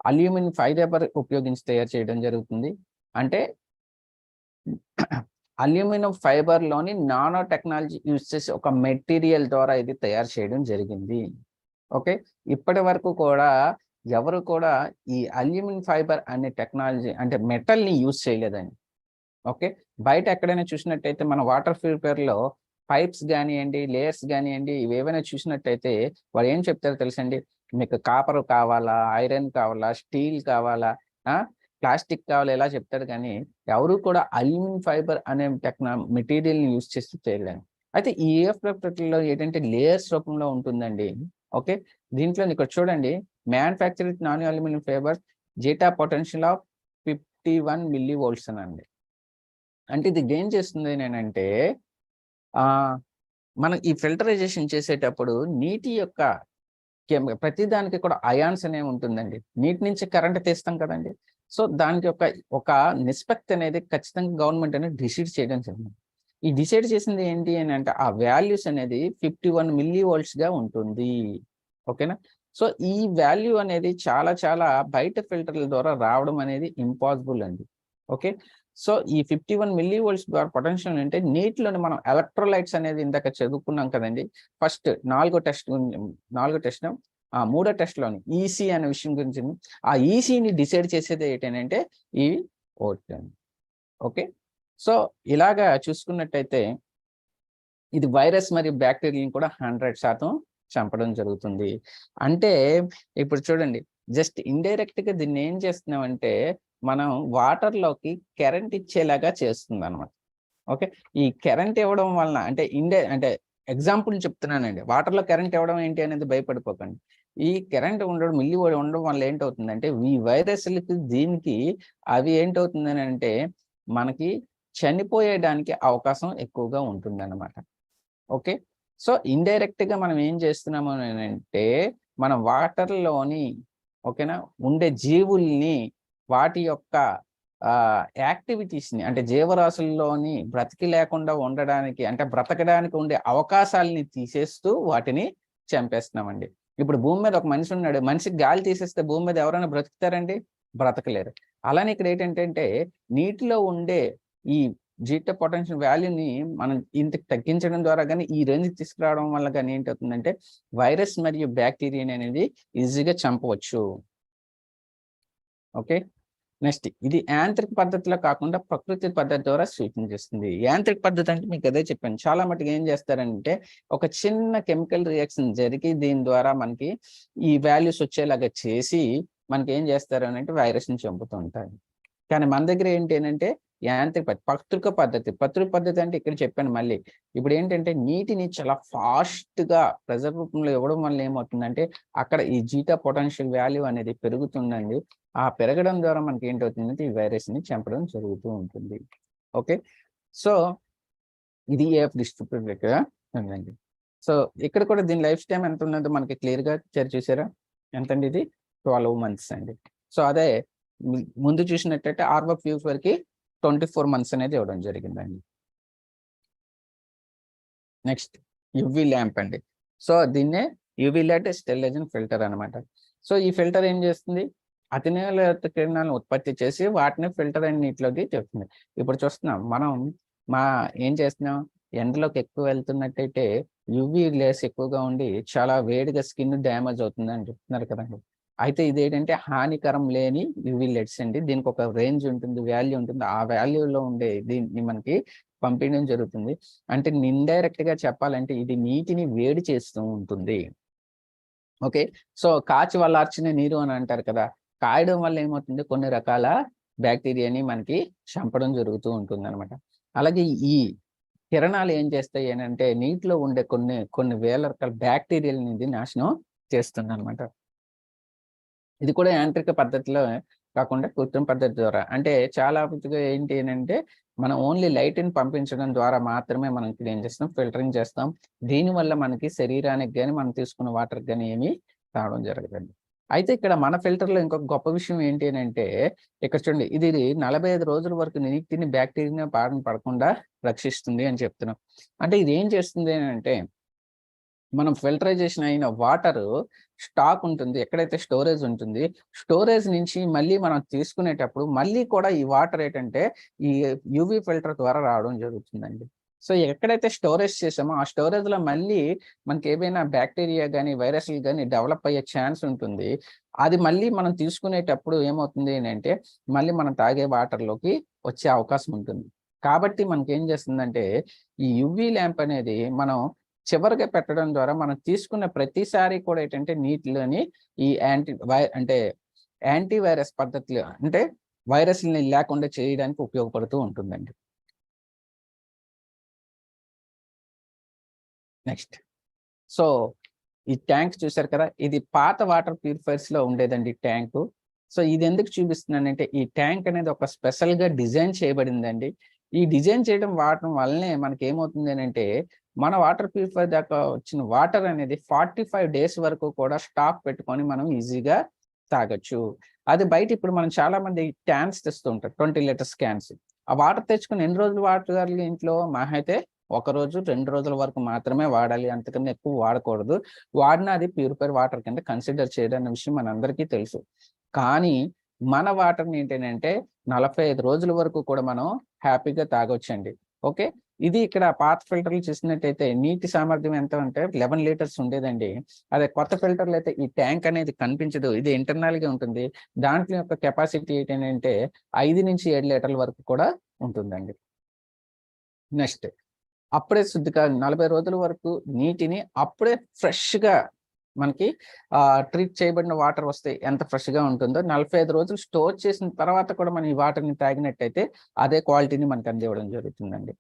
అల్యూమినియం ఫైబర్ ఉపయోగించి తయారు చేయడం జరుగుతుంది. అంటే అల్యూమినియం ఫైబర్లోని నానో టెక్నాలజీ యూజ్ చేసి ఒక మెటీరియల్ ద్వారా ఇది తయారు చేయడం జరిగింది. ఓకే, ఇప్పటి వరకు కూడా ఎవరు కూడా ఈ అల్యూమినియం ఫైబర్ అనే టెక్నాలజీ అంటే మెటల్ని యూజ్ చేయలేదండి. ఓకే, బయట ఎక్కడైనా చూసినట్టయితే మన వాటర్ ప్యూరిఫైయర్లో పైప్స్ కానివ్వండి, లేయర్స్ కానివ్వండి, ఇవేమైనా చూసినట్టయితే వాళ్ళు ఏం చెప్తారో తెలుసండి, మీకు కాపర్ కావాలా, ఐరన్ కావాలా, స్టీల్ కావాలా, ప్లాస్టిక్ కావాలా, ఇలా చెప్తారు. కానీ ఎవరు కూడా అల్యూమినియం ఫైబర్ అనే మెటీరియల్ని యూజ్ చేస్తూ చేయలేము. అయితే ఈ ఏఎఫ్లో ఏంటంటే లేయర్స్ రూపంలో ఉంటుందండి. ఓకే, దీంట్లో ఇక్కడ చూడండి, manufacture with non aluminium fibre zeta potential of 51 millivolts అనండి. అంటే ఇది ఏం చేస్తుంది నేనంటే మనం ఈ ఫిల్టరైజేషన్ చేసేటప్పుడు నీటి యొక్క ప్రతి దానికి కూడా అయాన్స్ అనేవి ఉంటుందండి. నీటి నుంచి కరెంట్ తీస్తాం కదండి. సో దానికి ఒక నిష్పత్తి అనేది ఖచ్చితంగా గవర్నమెంట్ అనేది డిసైడ్ చేయడం జరిగింది. ఈ డిసైడ్ చేసింది ఏంటి అని అంటే ఆ వాల్యూస్ అనేది 51 millivolts గా ఉంటుంది. ఓకేనా, సో ఈ వాల్యూ అనేది చాలా చాలా బయట ఫిల్టర్ల ద్వారా రావడం అనేది ఇంపాసిబుల్ అండి. ఓకే, సో ఈ 51 millivolts ద్వారా పొటెన్షియల్ అంటే నీటిలోని మనం ఎలక్ట్రోలైట్స్ అనేది ఇందాక చదువుకున్నాం కదండి. ఫస్ట్ మూడో టెస్ట్లోని ఈసీ అనే విషయం గురించి, ఆ ఈసీని డిసైడ్ చేసేది ఏంటంటే ఈ ఓట్ అండి. ఓకే, సో ఇలాగా చూసుకున్నట్టయితే ఇది వైరస్ మరియు బ్యాక్టీరియాని కూడా 100% చంపడం జరుగుతుంది. అంటే ఇప్పుడు చూడండి, జస్ట్ ఇండైరెక్ట్గా దీన్ని ఏం చేస్తున్నామంటే మనం వాటర్లోకి కరెంట్ ఇచ్చేలాగా చేస్తుంది అనమాట. ఓకే, ఈ కరెంట్ ఇవ్వడం వలన అంటే ఎగ్జాంపుల్ చెప్తున్నానండి, వాటర్లో కరెంట్ ఇవ్వడం ఏంటి అనేది భయపడిపోకండి. ఈ కరెంట్ ఉండడం వల్ల ఏంటవుతుందంటే ఈ వైరస్లకి దీనికి అవి ఏంటవుతుందని అంటే మనకి చనిపోయేయడానికి అవకాశం ఎక్కువగా ఉంటుంది అన్నమాట. ఓకే, సో ఇండైరెక్ట్గా మనం ఏం చేస్తున్నాము అంటే మన వాటర్లోని ఓకేనా ఉండే జీవుల్ని వాటి యొక్క యాక్టివిటీస్ని అంటే జీవరాశుల్లోని బ్రతికి లేకుండా ఉండడానికి అంటే బ్రతకడానికి ఉండే అవకాశాలని తీసేస్తూ వాటిని చంపేస్తున్నామండి. ఇప్పుడు భూమి మీద ఒక మనిషి ఉన్నాడు, మనిషికి గాలి తీసేస్తే భూమి మీద ఎవరైనా బ్రతుకుతారండి? బ్రతకలేరు. అలానే ఇక్కడ ఏంటంటే నీటిలో ఉండే ఈ జీటా పొటెన్షియల్ వాల్యూని మనం ఇంతకు తగ్గించడం ద్వారా కానీ ఈ రేంజ్ తీసుకురావడం వల్ల కానీ ఏంటవుతుందంటే వైరస్ మరియు బ్యాక్టీరియా అనేది ఈజీగా చంపవచ్చు. ఓకే, నెక్స్ట్ ఇది యాంత్రిక పద్ధతిలో కాకుండా ప్రకృతి పద్ధతి ద్వారా సూచించేస్తుంది. యాంత్రిక పద్ధతి అంటే మీకు అదే చెప్పాను, చాలా మటుకు ఏం చేస్తారంటే ఒక చిన్న కెమికల్ రియాక్షన్ జరిగి దీని ద్వారా మనకి ఈ వాల్యూస్ వచ్చేలాగా చేసి మనకి ఏం చేస్తారు అంటే వైరస్ని చంపుతూ ఉంటారు. కానీ మన దగ్గర ఏంటి అంటే యాంత్రిక పత్రిక పద్ధతి అంటే ఇక్కడ చెప్పాను మళ్ళీ. ఇప్పుడు ఏంటంటే నీటిని చాలా ఫాస్ట్గా ప్రెజర్ రూపంలో ఇవ్వడం వల్ల ఏమవుతుందంటే అక్కడ ఈ జీటా పొటెన్షియల్ వాల్యూ అనేది పెరుగుతుందండి. ఆ పెరగడం ద్వారా మనకి ఏంటవుతుందంటే ఈ వైరస్ని చంపడం జరుగుతూ ఉంటుంది. ఓకే, సో ఇది ఏఎఫ్ డిస్ట్రిబ్యూటర్ ఉందండి. సో ఇక్కడ కూడా దీని లైఫ్ టైం ఎంత ఉన్నదో మనకి క్లియర్గా చూసారా? ఎంతండి? ఇది 12 months అండి. సో అదే ముందు చూసినట్టయితే ఆర్వో ప్యూరిఫైయర్కి 24 months అనేది ఇవ్వడం జరిగిందండి. నెక్స్ట్ యువి ల్యాంప్ అండి. సో దీన్నే యువి లైట్ స్టెరిలైజింగ్ ఫిల్టర్ అనమాట. సో ఈ ఫిల్టర్ ఏం చేస్తుంది? అతినీల కిరణాలను ఉత్పత్తి చేసి వాటిని ఫిల్టర్ అయిన నీటిలోకి చెప్తుంది. ఇప్పుడు చూస్తున్నాం మనం ఏం చేస్తున్నాం, ఎండలోకి ఎక్కువ వెళ్తున్నట్టయితే యువి లేస్ ఎక్కువగా ఉండి చాలా వేడిగా స్కిన్ డ్యామేజ్ అవుతుంది అని చెప్తున్నారు కదండి. అయితే ఇదేంటంటే హానికరం లేని యువి లైట్స్ అండి. దీనికి ఒక రేంజ్ ఉంటుంది, వాల్యూ ఉంటుంది. ఆ వాల్యూలో ఉండే దీన్ని మనకి పంపించడం జరుగుతుంది. అంటే ఇండైరెక్ట్గా చెప్పాలంటే ఇది నీటిని వేడి చేస్తూ ఉంటుంది. ఓకే, సో కాచి వల్లార్చిన నీరు అని అంటారు కదా, కాయడం వల్ల ఏమవుతుంది కొన్ని రకాల బ్యాక్టీరియాని మనకి చంపడం జరుగుతూ ఉంటుంది అనమాట. అలాగే ఈ కిరణాలు ఏం చేస్తాయి అంటే నీటిలో ఉండే కొన్ని వేల రకాల బ్యాక్టీరియాలని ఇది నాశనం చేస్తుంది అనమాట. ఇది కూడా యాంత్రిక పద్ధతిలో కాకుండా కృత్రిమ పద్ధతి ద్వారా, అంటే చాలా ఏంటి అంటే మనం ఓన్లీ లైట్‌ని పంపించడం ద్వారా మాత్రమే మనం ఇక్కడ ఏం చేస్తాం, ఫిల్టరింగ్ చేస్తాం. దీనివల్ల మనకి శరీరానికి గాని, మనం తీసుకున్న వాటర్‌కి గాని ఏమీ రావడం జరగదండి. అయితే ఇక్కడ మన ఫిల్టర్‌లో ఇంకొక గొప్ప విషయం ఏంటి అనంటే, ఇక్కడ చూడండి ఇది 45 రోజుల వరకు నీటిని బ్యాక్టీరియా బారిన పడకుండా రక్షిస్తుంది అని చెప్తున్నాం. అంటే ఇది ఏం చేస్తుంది అనంటే, మనం ఫిల్టరైజేషన్ అయిన వాటరు స్టాక్ ఉంటుంది. ఎక్కడైతే స్టోరేజ్ ఉంటుంది, స్టోరేజ్ నుంచి మళ్ళీ మనం తీసుకునేటప్పుడు మళ్ళీ కూడా ఈ వాటర్ ఏంటంటే ఈ యూవీ ఫిల్టర్ ద్వారా రావడం జరుగుతుందండి. సో, ఎక్కడైతే స్టోరేజ్ చేసామో ఆ స్టోరేజ్‌లో మళ్ళీ మనకేమైనా బ్యాక్టీరియా గాని, వైరస్‌లు గాని డెవలప్ అయ్యే ఛాన్స్ ఉంటుంది. అది మళ్ళీ మనం తీసుకునేటప్పుడు ఏమవుతుంది అనంటే, మళ్ళీ మనం తాగే వాటర్‌లోకి వచ్చే అవకాశం ఉంటుంది. కాబట్టి మనకేం చేస్తుందంటే, ఈ యూవీ ల్యాంప్ అనేది మనం చివరగా పెట్టడం ద్వారా మనం తీసుకున్న ప్రతిసారి కూడా ఏంటంటే నీటిలోని ఈ యాంటీ వైరస్ పద్ధతులు, అంటే వైరస్‌లని లేకుండా చేయడానికి ఉపయోగపడుతూ ఉంటుందండి. నెక్స్ట్. సో, ఈ ట్యాంక్ చూసారు కదా! ఇది పాత వాటర్ ప్యూరిఫైయర్స్‌లో ఉండేదండి ట్యాంకు. సో, ఇది ఎందుకు చూపిస్తున్నానంటే ఈ ట్యాంక్ అనేది ఒక స్పెషల్‌గా డిజైన్ చేయబడిందండి. ఈ డిజైన్ చేయడం వాడటం వల్లనే మనకేమవుతుంది అనంటే, మన వాటర్ ప్యూరిఫైయర్ దాకా వచ్చిన వాటర్ అనేది 45 డేస్ వరకు కూడా స్టాక్ పెట్టుకొని మనం ఈజీగా తాగొచ్చు. అది బయట ఇప్పుడు మనం చాలా మంది క్యాన్స్ తెస్తూ ఉంటారు. 20 లీటర్స్ క్యాన్స్. ఆ వాటర్ తెచ్చుకొని ఎన్ని రోజులు వాడగలరు ఇంట్లో? మహా అయితే ఒక రోజు, 2 రోజుల వరకు మాత్రమే వాడాలి. అంతకన్నా ఎక్కువ వాడకూడదు. వాడినా అది ప్యూరిఫైడ్ వాటర్ కింద కన్సిడర్ చేయడన్న విషయం మనందరికీ తెలుసు. కానీ మన వాటర్‌ని ఏంటనంటే 45 రోజుల వరకు కూడా మనం హ్యాపీగా తాగొచ్చండి. ఓకే. ఇది ఇక్కడ పాత ఫిల్టర్‌లు చూసినట్టయితే నీటి సామర్థ్యం ఎంత అంటే 11 లీటర్స్ ఉండేదండి. అదే కొత్త ఫిల్టర్‌లో అయితే ఈ ట్యాంక్ అనేది కనిపించదు. ఇది ఇంటర్నల్‌గా ఉంటుంది. దాంట్లో యొక్క కెపాసిటీ ఏంటనంటే 5-7 లీటర్ల వరకు కూడా ఉంటుందండి. నెక్స్ట్. అప్పుడే శుద్ధిగా 40 రోజుల వరకు నీటిని అప్పుడే ఫ్రెష్‌గా మనకి ట్రీట్ చేయబడిన వాటర్ వస్తే ఎంత ఫ్రెష్‌గా ఉంటుందో 45 రోజులు స్టోర్ చేసిన తర్వాత కూడా మనం ఈ వాటర్‌ని తాగినట్టయితే అదే క్వాలిటీని మనకు అందివ్వడం జరుగుతుందండి.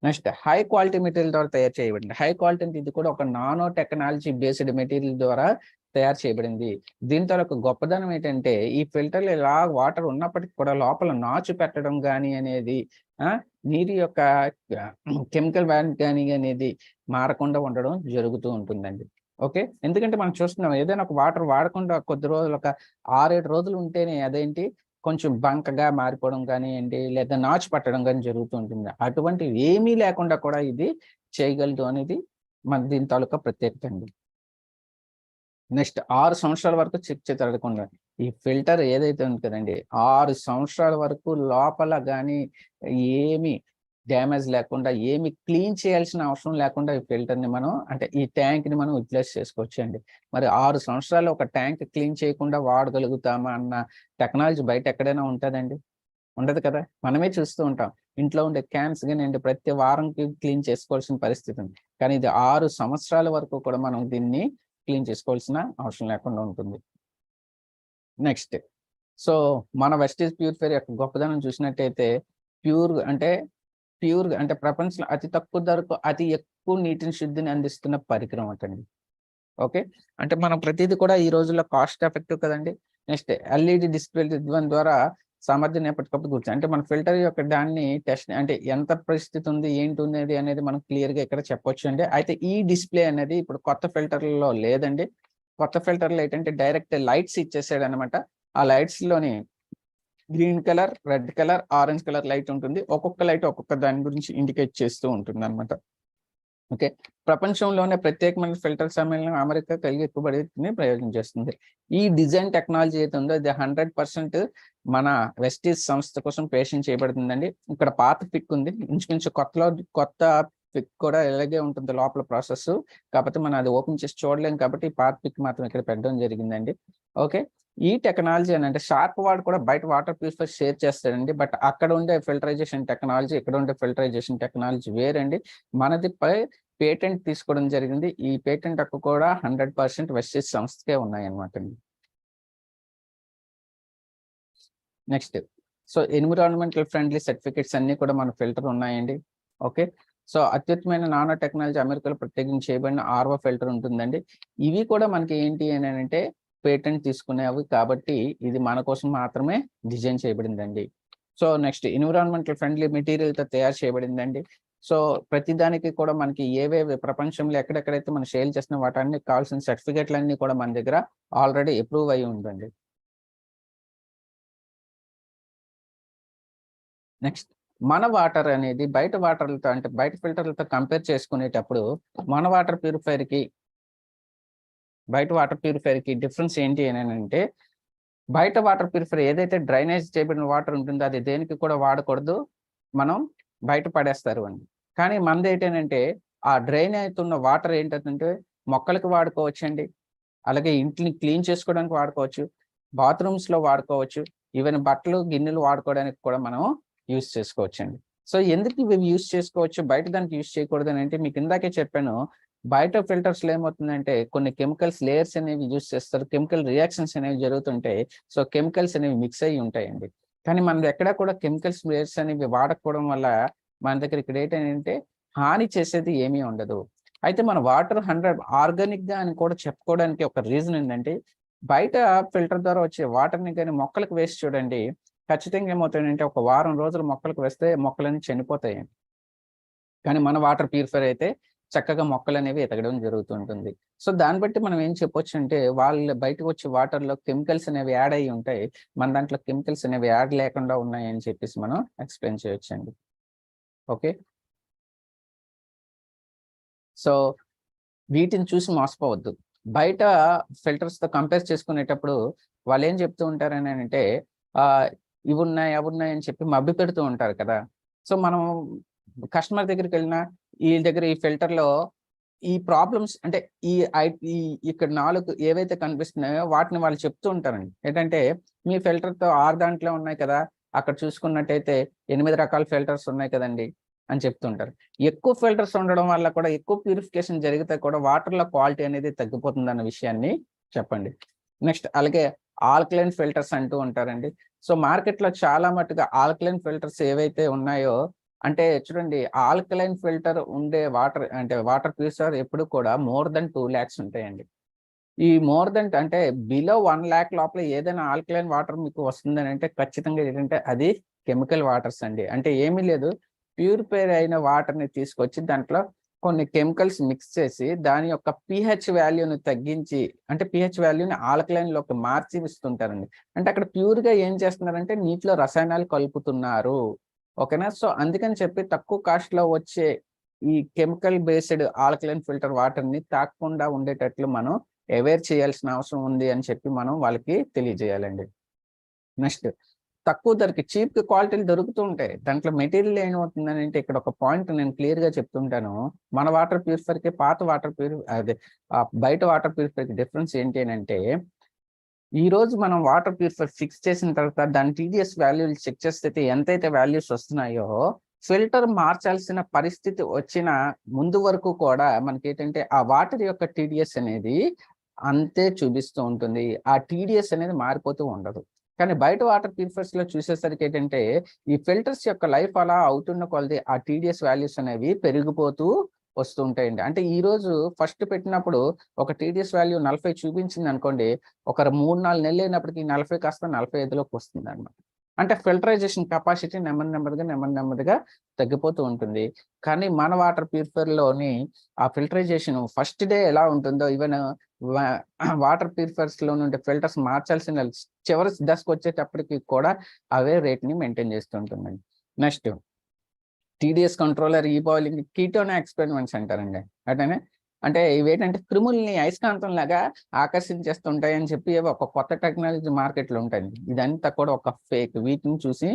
నెక్స్ట్ హై క్వాలిటీ మెటీరియల్ ద్వారా తయారు చేయబడింది. హై క్వాలిటీ అంటే ఇది కూడా ఒక నానో టెక్నాలజీ బేస్డ్ మెటీరియల్ ద్వారా తయారు చేయబడింది. దీని తాలూకు గొప్పదనం ఏంటంటే ఈ ఫిల్టర్‌లో ఇలా వాటర్ ఉన్నప్పటికి కూడా లోపల నాచు పెట్టడం గాని అనేది నీరు యొక్క కెమికల్ వాల్యూ గాని అనేది మారకుండా ఉండడం జరుగుతూ ఉంటుందండి. ఓకే. ఎందుకంటే మనం చూస్తున్నాం ఏదైనా ఒక వాటర్ వాడకుండా కొద్ది రోజులు ఒక 6, 7 రోజులు ఉంటేనే అదేంటి కొంచెం బంకగా మారిపోవడం కానియండి, లేదా నాచు పట్టడం గాని జరుగుతూ ఉంటుంది. అటువంటివి ఏమీ లేకుండా కూడా ఇది చేయగలదు అనేది మన దీని తాలూకా ప్రత్యేకత అండి. నెక్స్ట్ 6 సంవత్సరాల వరకు చెక్ తడకుండా ఈ ఫిల్టర్ ఏదైతే ఉంది కదండీ, 6 సంవత్సరాల వరకు లోపల గాని ఏమి డ్యామేజ్ లేకుండా, ఏమి క్లీన్ చేయాల్సిన అవసరం లేకుండా ఈ ఫిల్టర్‌ని మనం అంటే ఈ ట్యాంక్‌ని మనం యుటిలైజ్ చేసుకోవచ్చండి. మరి 6 సంవత్సరాలు ఒక ట్యాంక్ క్లీన్ చేయకుండా వాడగలుగుతామా అన్న టెక్నాలజీ బయట ఎక్కడైనా ఉంటదండి? ఉండదు కదా! మనమే చూస్తూ ఉంటాం. ఇంట్లో ఉండే క్యాన్స్ గానియండి ప్రతి వారంకి క్లీన్ చేసుకోవాల్సిన పరిస్థితి ఉంది. కానీ ఇది 6 సంవత్సరాల వరకు కూడా మనం దీన్ని క్లీన్ చేసుకోవాల్సిన అవసరం లేకుండా ఉంటుంది. నెక్స్ట్. సో, మన వెస్టేజ్ ప్యూరిఫైయర్ యొక్క గొప్పదనం చూసినట్టయితే ప్యూర్‌గా అంటే ప్రపంచంలో అతి తక్కువ ధరకు అతి ఎక్కువ నీటిని శుద్ధిని అందిస్తున్న పరికరం అటండి. ఓకే. అంటే మనం ప్రతీది కూడా ఈ రోజుల్లో కాస్ట్ ఎఫెక్టివ్ కదండీ. నెక్స్ట్ ఎల్ఈడీ డిస్‌ప్లేలు ఇవ్వడం ద్వారా సామర్థ్యాన్ని ఎప్పటికప్పుడు అంటే మన ఫిల్టర్ యొక్క దాన్ని టెస్ట్ అంటే ఎంత పరిస్థితి ఉంది, ఏంటి ఉన్నది అనేది మనం క్లియర్‌గా ఇక్కడ చెప్పొచ్చండి. అయితే ఈ డిస్‌ప్లే అనేది ఇప్పుడు కొత్త ఫిల్టర్‌లలో లేదండి. కొత్త ఫిల్టర్‌లో ఏంటంటే డైరెక్ట్ లైట్స్ ఇచ్చేసాడనమాట. ఆ లైట్స్‌లోని green colour, red colour, orange colour light ఉంటుంది. ఒక్కొక్క లైట్ ఒక్కొక్క దాని గురించి ఇండికేట్ చేస్తూ ఉంటుందనమాట. ఓకే. ప్రపంచంలోనే ప్రత్యేకమైన ఫిల్టర్ సమ్మేళనం అమెరికా కలిగి ఎక్కుబడిని ప్రయోగం చేస్తుంది. ఈ డిజైన్ టెక్నాలజీ ఏదైతే ఉందో అది 100% మన వెస్టీజ్ సంస్థ కోసం పేటెంట్ చేయబడుతుందండి. ఇక్కడ పాత పిక్ ఉంది. ఇంచుమించు కొత్త పిక్ కూడా ఇలాగే ఉంటుంది లోపల ప్రాసెస్. కాకపోతే మనం అది ఓపెన్ చేసి చూడలేం కాబట్టి పాత పిక్ మాత్రం ఇక్కడ పెట్టడం జరిగిందండి. ఓకే. ఈ టెక్నాలజీ అనంటే షార్ప్ వాడు కూడా బయట వాటర్ ప్యూరిఫైయర్ షేర్ చేస్తాడండి. బట్ అక్కడ ఉండే ఫిల్టరైజేషన్ టెక్నాలజీ, ఇక్కడ ఉండే ఫిల్టరైజేషన్ టెక్నాలజీ వేరండి. మనది పేటెంట్ తీసుకోవడం జరిగింది. ఈ పేటెంట్ హక్కు కూడా 100% వెస్టీజ్ సంస్థకే ఉన్నాయన్నమాట అండి. Next. So environmental friendly certificates అన్ని కూడా మన ఫిల్టర్ ఉన్నాయండి. ఓకే, సో అత్యుత్తమైన నానో టెక్నాలజీ అమెరికాలో ప్రత్యేకించి చేయబడిన ఆర్వో ఫిల్టర్ ఉంటుందండి. ఇవి కూడా మనకి ఏంటి అని అంటే పేటెంట్ తీసుకునేవి కాబట్టి ఇది మన కోసం మాత్రమే డిజైన్ చేయబడిందండి. సో నెక్స్ట్ ఎన్విరాన్మెంటల్ ఫ్రెండ్లీ మెటీరియల్తో తయారు చేయబడిందండి. సో ప్రతిదానికి కూడా మనకి ఏవేవి ప్రపంచంలో ఎక్కడెక్కడైతే మనం సేల్ చేసిన వాటన్ని కావాల్సిన సర్టిఫికేట్లన్నీ కూడా మన దగ్గర ఆల్రెడీ అప్రూవ్ అయి ఉందండి. నెక్స్ట్ మన వాటర్ అనేది బయట వాటర్లతో అంటే బయట ఫిల్టర్లతో కంపేర్ చేసుకునేటప్పుడు మన వాటర్ ప్యూరిఫైర్కి బయట వాటర్ ప్యూరిఫైర్కి డిఫరెన్స్ ఏంటి అని అంటే, బయట వాటర్ ప్యూరిఫైర్ ఏదైతే డ్రైనేజ్ చేయబడిన వాటర్ ఉంటుందో అది దేనికి కూడా వాడకూడదు, మనం బయట పడేస్తారు అని. కానీ మనది ఏంటంటే ఆ డ్రైన్ అవుతున్న వాటర్ ఏంటంటే మొక్కలకు వాడుకోవచ్చండి, అలాగే ఇంటిని క్లీన్ చేసుకోవడానికి వాడుకోవచ్చు, బాత్రూమ్స్లో వాడుకోవచ్చు, ఈవెన్ బట్టలు గిన్నెలు వాడుకోవడానికి కూడా మనం యూజ్ చేసుకోవచ్చండి. సో ఎందుకు ఇవి యూజ్ చేసుకోవచ్చు, బయట దానికి యూజ్ చేయకూడదు అని అంటే మీకు ఇందాకే చెప్పాను. బయట ఫిల్టర్స్లో ఏమవుతుందంటే కొన్ని కెమికల్స్ లేయర్స్ అనేవి యూజ్ చేస్తారు, కెమికల్ రియాక్షన్స్ అనేవి జరుగుతుంటాయి. సో కెమికల్స్ అనేవి మిక్స్ అయ్యి ఉంటాయండి. కానీ మనది ఎక్కడా కూడా కెమికల్స్ లేయర్స్ అనేవి వాడకపోవడం వల్ల మన దగ్గర ఇక్కడ ఏంటంటే హాని చేసేది ఏమీ ఉండదు. అయితే మన వాటర్ 100 ఆర్గానిక్గా అని కూడా చెప్పుకోవడానికి ఒక రీజన్ ఏంటంటే, బయట ఫిల్టర్ ద్వారా వచ్చే వాటర్ని కానీ మొక్కలకు వేసి చూడండి, ఖచ్చితంగా ఏమవుతాయంటే ఒక వారం రోజులు మొక్కలకు వేస్తే మొక్కలన్నీ చనిపోతాయండి. కానీ మన వాటర్ ప్యూరిఫైర్ అయితే చక్కగా మొక్కలనేవి ఎదగడం జరుగుతుంటుంది. సో దాన్ని బట్టి మనం ఏం చెప్పొచ్చు అంటే, వాళ్ళ బయటకు వచ్చే వాటర్లో కెమికల్స్ అనేవి యాడ్ అయ్యి ఉంటాయి, మన దాంట్లో కెమికల్స్ అనేవి యాడ్ లేకుండా ఉన్నాయని చెప్పేసి మనం ఎక్స్ప్లెయిన్ చేయొచ్చండి. ఓకే, సో వీటిని చూసి మోసపోవద్దు. బయట ఫిల్టర్స్‌తో కంపేర్ చేసుకునేటప్పుడు వాళ్ళేం చెప్తూ ఉంటారని అంటే ఆహ్, ఇవున్నాయి, అవున్నాయి అని చెప్పి మభ్యపెడుతూ ఉంటారు కదా! సో మనం కస్టమర్ దగ్గరికెళ్ళినా ఈ దగ్గర ఈ ఫిల్టర్‌లో ఈ ప్రాబ్లమ్స్ అంటే ఈ ఐ ఈ ఇక్కడ 4 ఏవైతే కనిపిస్తున్నాయో వాటిని వాళ్ళు చెప్తూ ఉంటారండి. ఏంటంటే మీ ఫిల్టర్‌తో 6 దాంట్లో ఉన్నాయి కదా! అక్కడ చూసుకున్నట్టయితే 8 రకాల ఫిల్టర్స్ ఉన్నాయి కదండీ అని చెప్తుంటారు. ఎక్కువ ఫిల్టర్స్ ఉండడం వల్ల కూడా ఎక్కువ ప్యూరిఫికేషన్ జరిగితే కూడా వాటర్‌లో క్వాలిటీ అనేది తగ్గిపోతుందన్న విషయాన్ని చెప్పండి. నెక్స్ట్ అలాగే ఆల్కలైన్ ఫిల్టర్స్ అంటూ ఉంటారండి. సో మార్కెట్‌లో చాలా మట్టుగా ఆల్కలైన్ ఫిల్టర్స్ ఏవైతే ఉన్నాయో అంటే చూడండి, ఆల్కలైన్ ఫిల్టర్ ఉండే వాటర్ అంటే వాటర్ ప్యూరిఫైయర్ ఎప్పుడు కూడా మోర్ థాన్ 2,00,000 ఉంటాయండి. ఈ మోర్ థాన్ అంటే బిలో 1,00,000 లోపల ఏదైనా ఆల్కలైన్ వాటర్ మీకు వస్తుందని అంటే ఖచ్చితంగా ఏంటంటే అది కెమికల్ వాటర్స్ అండి. అంటే ఏమీ లేదు, ప్యూరిఫైర్ అయిన వాటర్‌ని తీసుకొచ్చి దాంట్లో కొన్ని కెమికల్స్ మిక్స్ చేసి దాని యొక్క పీహెచ్ వాల్యూని తగ్గించి అంటే పీహెచ్ వాల్యూని ఆల్కలైన్‌లోకి మార్చి ఇస్తుంటారండి. అంటే అక్కడ ప్యూర్‌గా ఏం చేస్తున్నారంటే నీటిలో రసాయనాలు కలుపుతున్నారు. ఓకేనా? సో అందుకని చెప్పి తక్కువ కాస్ట్‌లో వచ్చే ఈ కెమికల్ బేస్డ్ ఆల్కలైన్ ఫిల్టర్ వాటర్‌ని తాగకుండా ఉండేటట్లు మనం అవేర్ చేయాల్సిన అవసరం ఉంది అని చెప్పి మనం వాళ్ళకి తెలియజేయాలండి. నెక్స్ట్ తక్కువ ధరకి చీప్ క్వాలిటీలు దొరుకుతూ ఉంటాయి. దాంట్లో మెటీరియల్ ఏమవుతుందని అంటే ఇక్కడ ఒక పాయింట్ నేను క్లియర్‌గా చెప్తుంటాను. మన వాటర్ ప్యూరిఫైయర్‌కి పాత వాటర్ అదే బయట వాటర్ ప్యూరిఫైయర్‌కి డిఫరెన్స్ ఏంటి అనంటే, ఈరోజు మనం వాటర్ ప్యూరిఫైయర్ ఫిక్స్ చేసిన తర్వాత దాని టీడీఎస్ వాల్యూలు చెక్ చేస్తే ఎంతైతే వాల్యూస్ వస్తున్నాయో, ఫిల్టర్ మార్చాల్సిన పరిస్థితి వచ్చిన ముందు వరకు కూడా మనకేంటంటే ఆ వాటర్ యొక్క టీడీఎస్ అనేది అంతే చూపిస్తూ ఉంటుంది. ఆ టీడీఎస్ అనేది మారిపోతూ ఉండదు. కానీ బయట వాటర్ ప్యూరిఫైయర్స్‌లో చూసేసరికి ఏంటంటే, ఈ ఫిల్టర్స్ యొక్క లైఫ్ అలా అవుతున్న కొలది ఆ టీడీఎస్ వాల్యూస్ అనేవి పెరిగిపోతూ వస్తూ ఉంటాయండి. అంటే ఈరోజు ఫస్ట్ పెట్టినప్పుడు ఒక టీడీఎస్ వాల్యూ 40 చూపించిందనుకోండి, ఒక 3, 4 నెలలైనప్పటికి 40 కాస్త 45లోకి వస్తుందన్నమాట. అంటే ఫిల్టరైజేషన్ కెపాసిటీ నెమ్మదిగా తగ్గిపోతూ ఉంటుంది. కానీ మన వాటర్ ప్యూరిఫైయర్‌లోని ఆ ఫిల్టరైజేషన్ ఫస్ట్ డే ఎలా ఉంటుందో ఈవెన్ వా వాటర్ ప్యూరిఫైయర్స్‌లో నుండి ఫిల్టర్స్ మార్చాల్సిన చివరి దశకొచ్చేటప్పటికి కూడా అవే రేట్‌ని మెయింటైన్ చేస్తూ ఉంటుందండి. నెక్స్ట్ టీడీఎస్ కంట్రోలర్, ఈ బాయిలింగ్, కీటోన్ ఎక్స్పెరిమెంట్స్ అంటారండి. అటనే అంటే ఇవేంటంటే క్రిముల్ని అయస్కాంతంలాగా ఆకర్షించేస్తుంటాయని చెప్పి ఒక కొత్త టెక్నాలజీ మార్కెట్‌లో ఉంటాయండి. ఇదంతా కూడా ఒక ఫేక్. వీటిని చూసి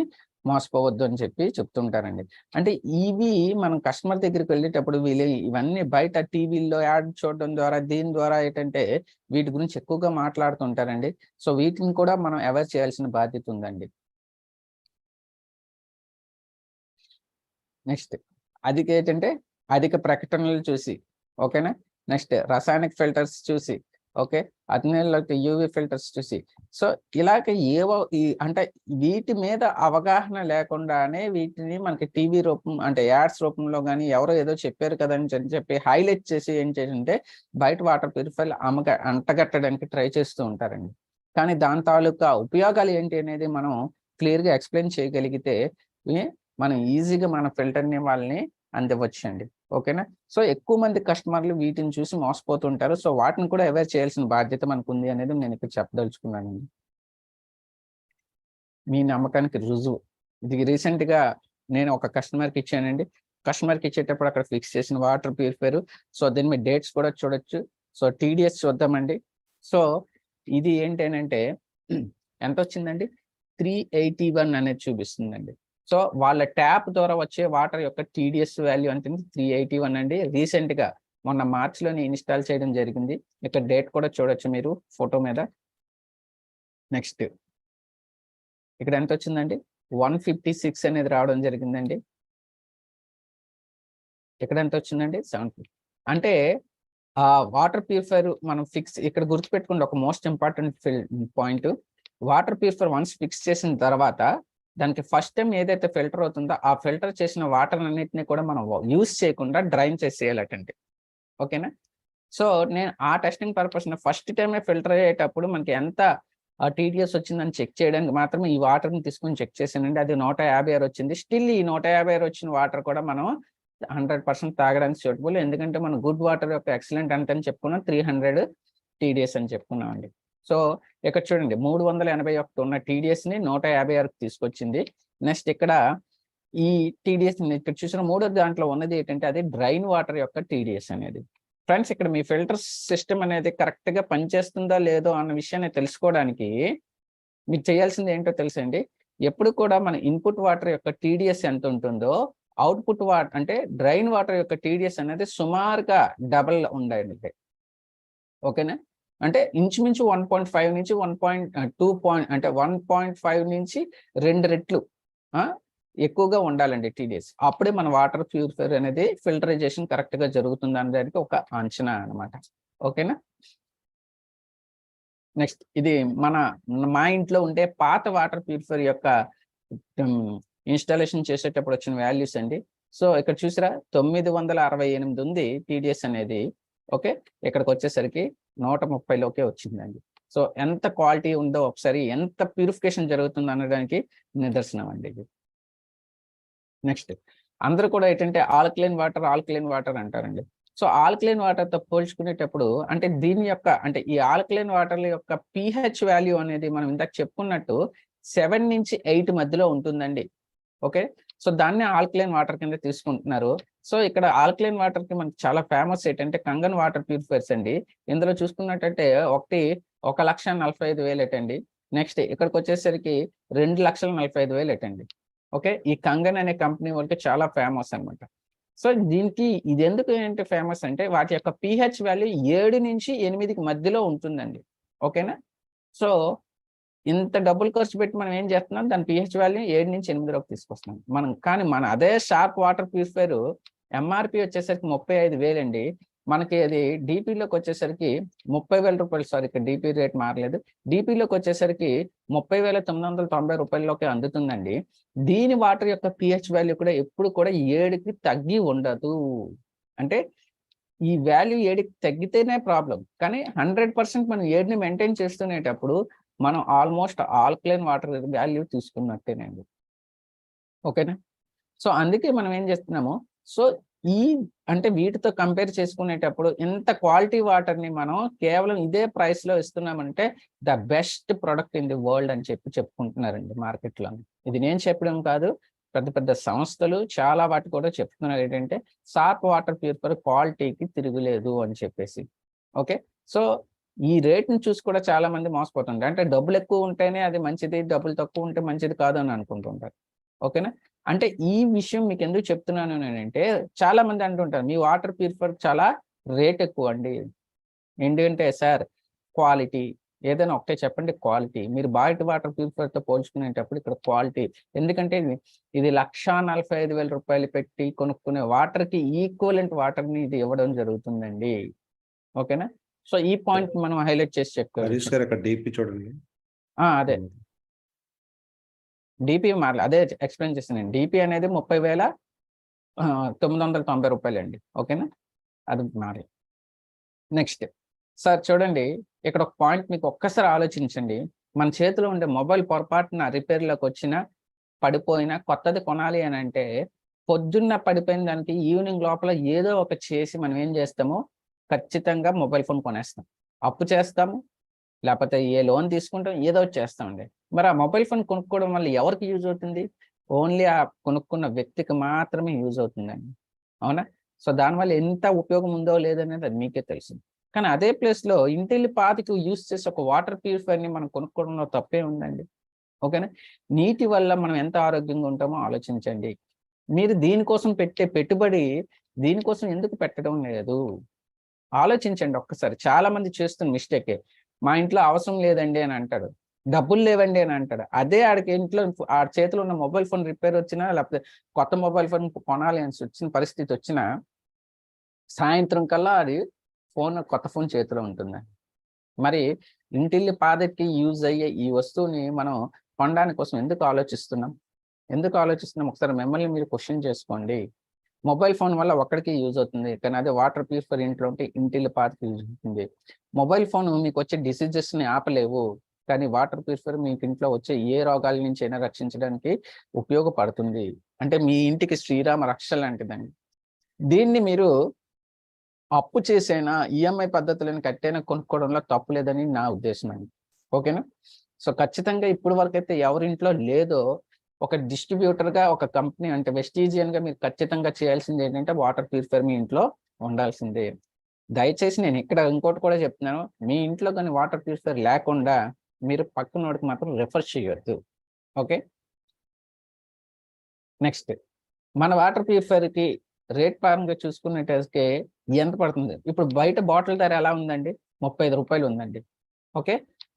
మోసపోవద్దు అని చెప్పి చెప్తుంటారండి. అంటే ఇవి మనం కస్టమర్ దగ్గరికి వెళ్ళేటప్పుడు వీళ్ళు ఇవన్నీ బయట టీవీల్లో యాడ్ చూడడం ద్వారా దీని ద్వారా ఏంటంటే వీటి గురించి ఎక్కువగా మాట్లాడుతుంటారండి. సో వీటిని కూడా మనం అవేర్ చేయాల్సిన బాధ్యత ఉందండి. నెక్స్ట్ అధిక ప్రకటనలు చూసి, ఓకేనా? నెక్స్ట్ రసాయనిక ఫిల్టర్స్ చూసి, ఓకే. అతనిలోకి యూవీ ఫిల్టర్స్ చూసి. సో, ఇలాగ ఏవో అంటే వీటి మీద అవగాహన లేకుండానే వీటిని మనకి టీవీ రూపం అంటే యాడ్స్ రూపంలో గాని, ఎవరో ఏదో చెప్పారు కదా అని చెప్పి హైలైట్ చేసి ఏం చేసింటే బయట వాటర్ ప్యూరిఫైయర్‌లు అంటగట్టడానికి ట్రై చేస్తూ ఉంటారండి. కానీ దాని తాలూకా ఉపయోగాలు ఏంటి అనేది మనం క్లియర్‌గా ఎక్స్‌ప్లెయిన్ చేయగలిగితే మనం ఈజీగా మన ఫిల్టర్‌ని వాళ్ళని అందివ్వచ్చండి. ఓకేనా? సో, ఎక్కువ మంది కస్టమర్‌లు వీటిని చూసి మోసపోతుంటారు. సో, వాటిని కూడా అవేర్ చేయాల్సిన బాధ్యత మనకుంది అనేది నేనిక్కడ చెప్పదలుచుకున్నానండి. మీ నమ్మకానికి రుజువు. ఇది రీసెంట్‌గా నేను ఒక కస్టమర్‌కి ఇచ్చానండి. కస్టమర్‌కి ఇచ్చేటప్పుడు అక్కడ ఫిక్స్ చేసిన వాటర్ ప్యూరిఫైయర్. సో, దీని మీద డేట్స్ కూడా చూడొచ్చు. సో, టీడీఎస్ చూద్దామండి. సో, ఇది ఏంటనంటే ఎంతొచ్చిందండి? 381 అనేది చూపిస్తుందండి. సో, వాళ్ళ ట్యాప్ ద్వారా వచ్చే వాటర్ యొక్క టీడీఎస్ వాల్యూ ఎంతండి? 381 అండి. రీసెంట్‌గా మొన్న మార్చ్‌లోనే ఇన్‌స్టాల్ చేయడం జరిగింది. ఇక్కడ డేట్ కూడా చూడొచ్చు మీరు ఫోటో మీద. నెక్స్ట్ ఇక్కడ ఎంతొచ్చిందండి? 156 అనేది రావడం జరిగిందండి. ఇక్కడ ఎంతొచ్చిందండి? 750. అంటే వాటర్ ప్యూరిఫైయర్ మనం ఇక్కడ గుర్తుపెట్టుకోండి ఒక most important point. Water purifier once fix చేసిన తర్వాత దానికి ఫస్ట్ టైమ్ ఏదైతే ఫిల్టర్ అవుతుందో ఆ ఫిల్టర్ చేసిన వాటర్ అన్నిటిని కూడా మనం యూజ్ చేయకుండా డ్రైన్ చేసేయాలటండి. ఓకేనా? సో, నేను ఆ టెస్టింగ్ పర్పస్‌న ఫస్ట్ టైమే ఫిల్టర్ అయ్యేటప్పుడు మనకి ఎంత టీడీఎస్ వచ్చిందని చెక్ చేయడానికి మాత్రమే ఈ వాటర్‌ని తీసుకొని చెక్ చేశానండి. అది 156 వచ్చింది. స్టిల్ ఈ 156 వచ్చిన వాటర్ కూడా మనం 100% తాగడానికి సూటబుల్. ఎందుకంటే మనం గుడ్ వాటర్ యొక్క ఎక్సలెంట్ ఎంతని చెప్పుకున్నాం 300 టీడీఎస్ అని చెప్పుకున్నామండి. సో, ఇక్కడ చూడండి 381 ఉన్న టీడీఎస్‌ని 156కి తీసుకొచ్చింది. నెక్స్ట్ ఇక్కడ ఈ టీడీఎస్‌ని ఇక్కడ చూసిన మూడో దాంట్లో ఉన్నది ఏంటంటే అది డ్రైన్ వాటర్ యొక్క టీడీఎస్ అనేది. ఫ్రెండ్స్ ఇక్కడ మీ ఫిల్టర్ సిస్టమ్ అనేది కరెక్ట్‌గా పనిచేస్తుందా లేదో అన్న విషయాన్ని తెలుసుకోవడానికి మీరు చేయాల్సింది ఏంటో తెలుసండి? ఎప్పుడు కూడా మన ఇన్‌పుట్ వాటర్ యొక్క టీడీఎస్ ఎంత ఉంటుందో, అవుట్‌పుట్ అంటే డ్రైన్ వాటర్ యొక్క టీడీఎస్ అనేది సుమారుగా డబుల్ ఉండాలండి. ఓకేనా? అంటే ఇంచుమించు 1.5 నుంచి 2 అంటే 1.5 నుంచి 2 రెట్లు ఆ! ఎక్కువగా ఉండాలండి టీడీఎస్. అప్పుడే మన వాటర్ ప్యూరిఫైయర్ అనేది ఫిల్టరైజేషన్ కరెక్ట్‌గా జరుగుతుందనడానికి ఒక అంచనా అన్నమాట. ఓకేనా? నెక్స్ట్ ఇది మా ఇంట్లో ఉండే పాత వాటర్ ప్యూరిఫైయర్ యొక్క హ్మ్. ఇన్‌స్టాలేషన్ చేసేటప్పుడు వచ్చిన వాల్యూస్ అండి. సో, ఇక్కడ చూసారా 968 ఉంది టీడీఎస్ అనేది. ఓకే. ఇక్కడికొచ్చేసరికి 130లోకే వచ్చిందండి. సో, ఎంత క్వాలిటీ ఉందో ఒకసారి ఎంత ప్యూరిఫికేషన్ జరుగుతుందో అనడానికి నిదర్శనం అండి ఇది. నెక్స్ట్ అందరూ కూడా ఏంటంటే ఆల్కలైన్ వాటర్ అంటారండి. సో, ఆల్కలైన్ వాటర్‌తో పోల్చుకునేటప్పుడు అంటే దీని యొక్క అంటే ఈ ఆల్కలైన్ వాటర్‌ల యొక్క పీహెచ్ వాల్యూ అనేది మనం ఇందాక చెప్పుకున్నట్టు 7-8 మధ్యలో ఉంటుందండి. ఓకే. సో, దాన్నే ఆల్కలైన్ వాటర్ కింద తీసుకుంటున్నారు. సో, ఇక్కడ ఆల్కలైన్ వాటర్‌కి మనకి చాలా ఫేమస్ ఏంటంటే కంగన్ వాటర్ ప్యూరిఫైయర్స్ అండి. ఇందులో చూసుకున్నట్టయితే ఒకటి 1,45,000 ఎటండి. నెక్స్ట్ ఇక్కడికొచ్చేసరికి 2,45,000 ఎటండి. ఓకే. ఈ కంగన్ అనే కంపెనీ వాళ్ళకి చాలా ఫేమస్ అన్నమాట. సో, దీనికి ఇదెందుకు ఏంటి ఫేమస్ అంటే వాటి యొక్క పీహెచ్ వాల్యూ 7-8కి మధ్యలో ఉంటుందండి. ఓకేనా? సో, ఇంత డబ్బులు ఖర్చు పెట్టి మనం ఏం చేస్తున్నాం దాని పీహెచ్ వాల్యూ 7-8లోకి తీసుకొస్తున్నాం. కానీ మన అదే షార్ప్ వాటర్ ప్యూరిఫైయర్ ఎంఆర్‌పీ వచ్చేసరికి 35,000 అండి. మనకి అది డీపీలోకొచ్చేసరికి రూ. 30,000 సారీ ఇక్కడ డీపీ రేట్ మారలేదు. డీపీలోకొచ్చేసరికి రూ. 30,990 అందుతుందండి. దీని వాటర్ యొక్క పీహెచ్ వాల్యూ కూడా ఎప్పుడు కూడా 7కి తగ్గి ఉండదు. అంటే ఈ వాల్యూ 7కి తగ్గితేనే ప్రాబ్లమ్. కానీ 100% మనం 7ని మెయింటైన్ చేస్తునేటప్పుడు మనం ఆల్‌మోస్ట్ ఆల్కలైన్ వాటర్ వాల్యూ తీసుకున్నట్టేనండి. ఓకేనా? సో, అందుకే మనం ఏం చేస్తున్నాము. సో, ఈ అంటే వీటితో కంపేర్ చేసుకునేటప్పుడు ఇంత క్వాలిటీ వాటర్‌ని మనం కేవలం ఇదే ప్రైస్‌లో ఇస్తున్నామంటే the best product in the world అని చెప్పుకుంటున్నారండి మార్కెట్‌లోని. ఇది నేను చెప్పడం కాదు. పెద్ద పెద్ద సంస్థలు చాలా వాటి కూడా చెప్తున్నారు ఏంటంటే షార్ప్ వాటర్ ప్యూరిఫైయర్ క్వాలిటీకి తిరుగులేదు అని చెప్పేసి. ఓకే. సో, ఈ రేట్‌ని చూసి కూడా చాలా మంది మోసపోతుంటారు. అంటే డబ్బులెక్కువ ఉంటేనే అది మంచిది, డబ్బులు తక్కువ ఉంటే మంచిది కాదు అని అనుకుంటుంటారు. ఓకేనా? అంటే ఈ విషయం మీకెందుకు చెప్తున్నాను నేనంటే, చాలా మంది అంటుంటారు, "మీ వాటర్ ప్యూరిఫైయర్ చాలా రేట్ ఎక్కువండి." ఏంటంటే, సార్ క్వాలిటీ ఏదైనా ఒకటే చెప్పండి క్వాలిటీ. మీరు బయట వాటర్ ప్యూరిఫైయర్‌తో పోల్చుకునేటప్పుడు ఇక్కడ క్వాలిటీ. ఎందుకంటే ఇది రూ. 1,45,000 పెట్టి కొనుక్కునే వాటర్‌కి ఈక్వలెంట్ వాటర్‌ని ఇది ఇవ్వడం జరుగుతుందండి. ఓకేనా? సో ఈ పాయింట్ మనం హైలైట్ చేసి హరీష్ చెప్పుకోవచ్చు. గారు అక్కడ డిపి చూడండి. అదే డిపి అదే ఎక్స్ప్లెయిన్ చేస్తాను. డిపి అనేది 30,990 రూపాయలండి. ఓకేనా, అది మారి. నెక్స్ట్ సార్ చూడండి, ఇక్కడ ఒక పాయింట్ మీకు ఒక్కసారి ఆలోచించండి. మన చేతిలో ఉండే మొబైల్ పొరపాటున రిపేర్లోకి వచ్చినా పడిపోయినా కొత్తది కొనాలి అని అంటే పొద్దున్న పడిపోయిన దానికి ఈవినింగ్ లోపల ఏదో ఒక చేసి మనం ఏం చేస్తాము, ఖచ్చితంగా మొబైల్ ఫోన్ కొనేస్తాం. అప్పు చేస్తాము, లేకపోతే ఏ లోన్ తీసుకుంటాం, ఏదో ఒకటి చేస్తామండి. మరి ఆ మొబైల్ ఫోన్ కొనుక్కోవడం వల్ల ఎవరికి యూజ్ అవుతుంది? ఓన్లీ ఆ కొనుక్కున్న వ్యక్తికి మాత్రమే యూజ్ అవుతుందండి. అవునా? సో దానివల్ల ఎంత ఉపయోగం ఉందో లేదనేది అది మీకే తెలుసు. కానీ అదే ప్లేస్లో ఇంటిల్లి పాతికి యూజ్ చేసి ఒక వాటర్ ప్యూరిఫైర్ని మనం కొనుక్కోవడంలో తప్పే ఉందండి. ఓకేనా? నీటి వల్ల మనం ఎంత ఆరోగ్యంగా ఉంటామో ఆలోచించండి. మీరు దీనికోసం పెట్టే పెట్టుబడి దీనికోసం ఎందుకు పెట్టడం లేదు? ఆలోచించండి ఒక్కసారి. చాలా మంది చేస్తున్న మిస్టేకే, మా ఇంట్లో అవసరం లేదండి అని అంటాడు, డబ్బులు లేవండి అని అంటాడు. అదే ఆడికి ఇంట్లో ఆ చేతిలో ఉన్న మొబైల్ ఫోన్ రిపేర్ వచ్చినా, లేకపోతే కొత్త మొబైల్ ఫోన్ కొనాలి అని వచ్చిన పరిస్థితి వచ్చినా సాయంత్రం కల్లా అది కొత్త ఫోన్ చేతిలో ఉంటుంది. మరి ఇంటిల్లి పాదకి యూజ్ అయ్యే ఈ వస్తువుని మనం కొనడానికి కోసం ఎందుకు ఆలోచిస్తున్నాం? ఒకసారి మిమ్మల్ని మీరు క్వశ్చన్ చేసుకోండి. మొబైల్ ఫోన్ వల్ల ఒక్కడికి యూజ్ అవుతుంది, కానీ అదే వాటర్ ప్యూరిఫైర్ ఇంట్లో ఉంటే ఇంటిల్లి పాదకి యూజ్ అవుతుంది. మొబైల్ ఫోన్ మీకు వచ్చే డిసీజెస్ని ఆపలేవు, కానీ వాటర్ ప్యూరిఫైర్ మీకు ఇంట్లో వచ్చే ఏ రోగాల నుంచి అయినా రక్షించడానికి ఉపయోగపడుతుంది. అంటే మీ ఇంటికి శ్రీరామ రక్ష లాంటిదండి. దీన్ని మీరు అప్పు చేసైనా ఈఎంఐ పద్ధతులను కట్టైనా కొనుక్కోవడంలో తప్పు లేదని నా ఉద్దేశం అండి. ఓకేనా? సో ఖచ్చితంగా ఇప్పుడు వరకు అయితే ఎవరింట్లో లేదో ఒక డిస్ట్రిబ్యూటర్గా ఒక కంపెనీ అంటే వెస్టీజియన్గా మీరు ఖచ్చితంగా చేయాల్సింది ఏంటంటే వాటర్ ప్యూరిఫైర్ మీ ఇంట్లో ఉండాల్సిందే. దయచేసి నేను ఇక్కడ ఇంకోటి కూడా చెప్తున్నాను, మీ ఇంట్లో కానీ వాటర్ ప్యూరిఫైర్ లేకుండా మీరు పక్కనోడికి మాత్రం రెఫర్ చేయొద్దు. ఓకే, నెక్స్ట్ మన వాటర్ ప్యూరిఫైర్కి రేట్ పరంగా చూసుకున్నట్టయితే ఎంత పడుతుంది? ఇప్పుడు బయట బాటిల్ ధర ఎలా ఉందండి? 35 రూపాయలు ఉందండి. ఓకే,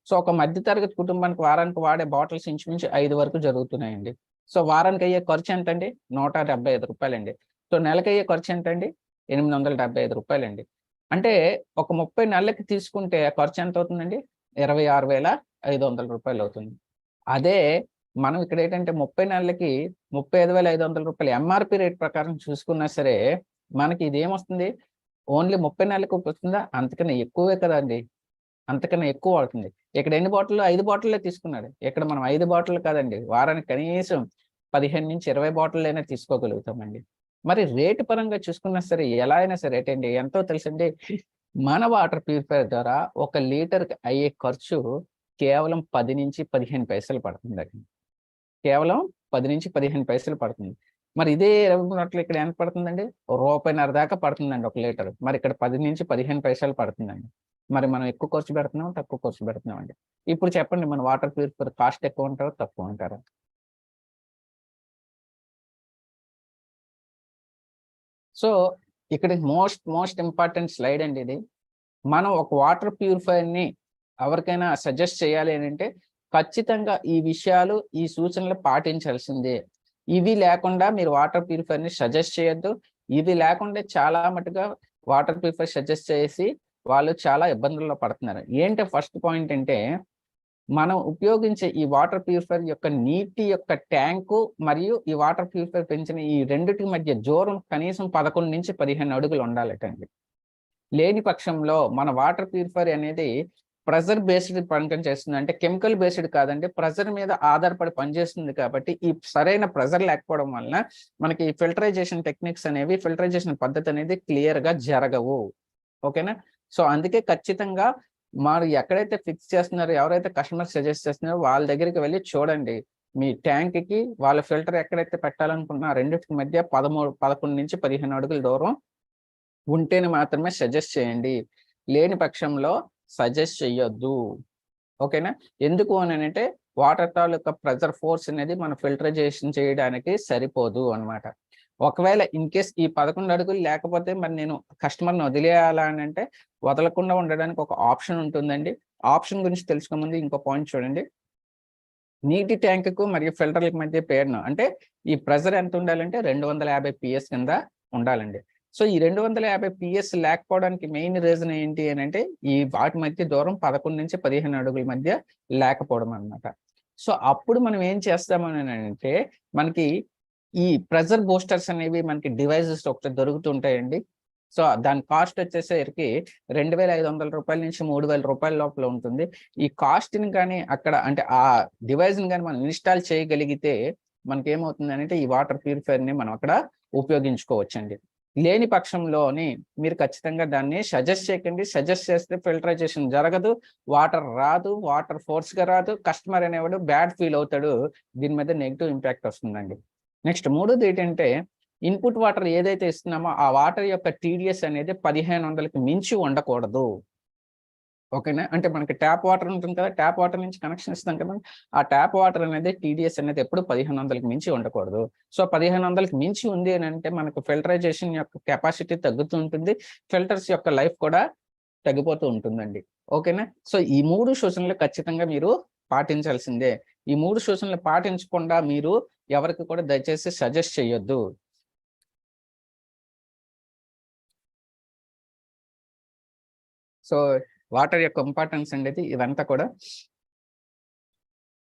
సో ఒక మధ్యతరగతి కుటుంబానికి వారానికి వాడే బాటిల్స్ ఇంచుమించు 5 వరకు జరుగుతున్నాయండి. సో వారానికి అయ్యే ఖర్చు ఎంతండి? 175 రూపాయలండి. సో నెలకి అయ్యే ఖర్చు ఎంతండి? 875 రూపాయలండి. అంటే ఒక 30 నెలలకి తీసుకుంటే ఖర్చు ఎంత అవుతుందండి? 26,500 రూపాయలు అవుతుంది. అదే మనం ఇక్కడ ఏంటంటే 30 నెలలకి 35,500 రూపాయలు ఎంఆర్పి రేట్ ప్రకారం చూసుకున్నా సరే మనకి ఇది ఏమొస్తుంది? ఓన్లీ 30 నెలలకు వస్తుందా? అంతకన్నా ఎక్కువే కదండి, అంతకన్నా ఎక్కువ అవుతుంది. ఇక్కడ ఎన్ని బాటిల్? 5 బాటిల్లే తీసుకున్నాడు. ఇక్కడ మనం 5 బాటిల్ కాదండి, వారానికి కనీసం 15-20 బాటిల్ అయినా తీసుకోగలుగుతామండి. మరి రేటు పరంగా చూసుకున్నా సరే ఎలా అయినా సరే ఏంటండి ఎంతో తెలుసండి, మన వాటర్ ప్యూరిఫైర్ ద్వారా 1 లీటర్కి అయ్యే ఖర్చు కేవలం 10-15 పైసలు పడుతుందండి. కేవలం 10-15 పైసలు పడుతుంది. మరి ఇదే 20 నోట్లు ఇక్కడ ఎంత పడుతుందండి? రూపాయిన్నర దాకా పడుతుందండి 1 లీటర్. మరి ఇక్కడ 10-15 పైసలు పడుతుందండి. మరి మనం ఎక్కువ ఖర్చు పెడుతున్నాం, తక్కువ ఖర్చు పెడుతున్నాం అండి. ఇప్పుడు చెప్పండి, మన వాటర్ ప్యూరిఫైర్ కాస్ట్ ఎక్కువ అంటారా, తక్కువ అంటారా? సో ఇక్కడ మోస్ట్ ఇంపార్టెంట్ స్లైడ్ అండి ఇది. మనం ఒక వాటర్ ప్యూరిఫైర్ని ఎవరికైనా సజెస్ట్ చేయాలి అని అంటే ఖచ్చితంగా ఈ విషయాలు, ఈ సూచనలు పాటించాల్సిందే. ఇవి లేకుండా మీరు వాటర్ ప్యూరిఫైర్ని సజెస్ట్ చేయొద్దు. ఇవి లేకుండా చాలా మటుగా వాటర్ ప్యూరిఫైర్ సజెస్ట్ చేసి వాళ్ళు చాలా ఇబ్బందుల్లో పడుతున్నారు. ఏంటి ఫస్ట్ పాయింట్ అంటే, మనం ఉపయోగించే ఈ వాటర్ ప్యూరిఫైర్ యొక్క నీటి యొక్క ట్యాంకు మరియు ఈ వాటర్ ప్యూరిఫైర్ పెంచిన ఈ రెండిటి మధ్య దూరం కనీసం 11-15 అడుగులు ఉండాలటండి. లేని పక్షంలో మన వాటర్ ప్యూరిఫైర్ అనేది ప్రెజర్ బేస్డ్ పనిచేస్తుంది. అంటే కెమికల్ బేస్డ్ కాదండి, ప్రెజర్ మీద ఆధారపడి పనిచేస్తుంది. కాబట్టి ఈ సరైన ప్రెజర్ లేకపోవడం వలన మనకి ఫిల్టరైజేషన్ టెక్నిక్స్ అనేవి, ఫిల్టరైజేషన్ పద్ధతి అనేది క్లియర్గా జరగవు. ఓకేనా? సో అందుకే ఖచ్చితంగా మరి ఎక్కడైతే ఫిక్స్ చేస్తున్నారో, ఎవరైతే కస్టమర్ సజెస్ట్ చేస్తున్నారో వాళ్ళ దగ్గరికి వెళ్ళి చూడండి. మీ ట్యాంక్కి వాళ్ళ ఫిల్టర్ ఎక్కడైతే పెట్టాలనుకుంటున్నా రెండింటికి మధ్య 11-15 అడుగుల దూరం ఉంటేనే మాత్రమే సజెస్ట్ చేయండి. లేని పక్షంలో సజెస్ట్ చెయ్యొద్దు. ఓకేనా? ఎందుకు అని అంటే వాటర్ తాలూకా ప్రెజర్ ఫోర్స్ అనేది మన ఫిల్టరైజేషన్ చేయడానికి సరిపోదు అనమాట. ఒకవేళ ఇన్ కేస్ ఈ 11 అడుగులు లేకపోతే మరి నేను కస్టమర్ని వదిలేయాలా అని అంటే వదలకుండా ఉండడానికి ఒక ఆప్షన్ ఉంటుందండి. ఆప్షన్ గురించి తెలుసుకునే ముందు ఇంకో పాయింట్ చూడండి. నీటి ట్యాంకుకు మరియు ఫిల్టర్లకు మధ్య పేరును అంటే ఈ ప్రెజర్ ఎంత ఉండాలంటే 250 PS కింద ఉండాలండి. సో ఈ 250 PS లేకపోవడానికి మెయిన్ రీజన్ ఏంటి అని అంటే ఈ వాటి మధ్య దూరం 11 నుంచి 15 అడుగుల మధ్య లేకపోవడం అన్నమాట. సో అప్పుడు మనం ఏం చేస్తామని అంటే మనకి ఈ ప్రెషర్ బూస్టర్స్ అనేవి మనకి డివైజెస్ ఒకటి దొరుకుతుంటాయండి. సో దాని కాస్ట్ వచ్చేసరికి రూ. 2,500 నుంచి రూ. 3,000 లోపల ఉంటుంది. ఈ కాస్ట్‌ని కానీ అక్కడ అంటే ఆ డివైస్‌ని గాని మనం ఇన్‌స్టాల్ చేయగలిగితే మనకేమవుతుంది అంటే ఈ వాటర్ ప్యూరిఫైయర్‌ని మనం అక్కడ ఉపయోగించుకోవచ్చండి. లేని పక్షంలోని మీరు ఖచ్చితంగా దాన్ని సజెస్ట్ చేయకండి. సజెస్ట్ చేస్తే ఫిల్టరైజేషన్ జరగదు. వాటర్ రాదు. వాటర్ ఫోర్స్‌గా రాదు. కస్టమర్ అనేవాడు బ్యాడ్ ఫీల్ అవుతాడు. దీని మీద నెగెటివ్ ఇంపాక్ట్ వస్తుందండి. నెక్స్ట్ మూడోది ఏంటంటే ఇన్‌పుట్ వాటర్ ఏదైతే ఇస్తున్నామో ఆ వాటర్ యొక్క టీడీఎస్ అనేది 1500కి మించి ఉండకూడదు. ఓకేనా? అంటే మనకి ట్యాప్ వాటర్ ఉంటుంది కదా! ట్యాప్ వాటర్ నుంచి కనెక్షన్ ఇస్తాం కదా! ఆ ట్యాప్ వాటర్ అనేది టీడీఎస్ అనేది ఎప్పుడు 1500కి మించి ఉండకూడదు. సో 1500కి మించి ఉంది అనంటే మనకు ఫిల్టరైజేషన్ యొక్క కెపాసిటీ తగ్గుతూ ఉంటుంది. ఫిల్టర్స్ యొక్క లైఫ్ కూడా తగ్గిపోతూ ఉంటుందండి. ఓకేనా? సో ఈ 3 సూచనలు ఖచ్చితంగా మీరు పాటించాల్సిందే. ఈ 3 సూచనలు పాటించకుండా మీరు ఎవరికి కూడా దయచేసి సజెస్ట్ చేయొద్దు. సో వాటర్ యొక్క ఇంపార్టెన్స్ అనేది ఇదంతా కూడా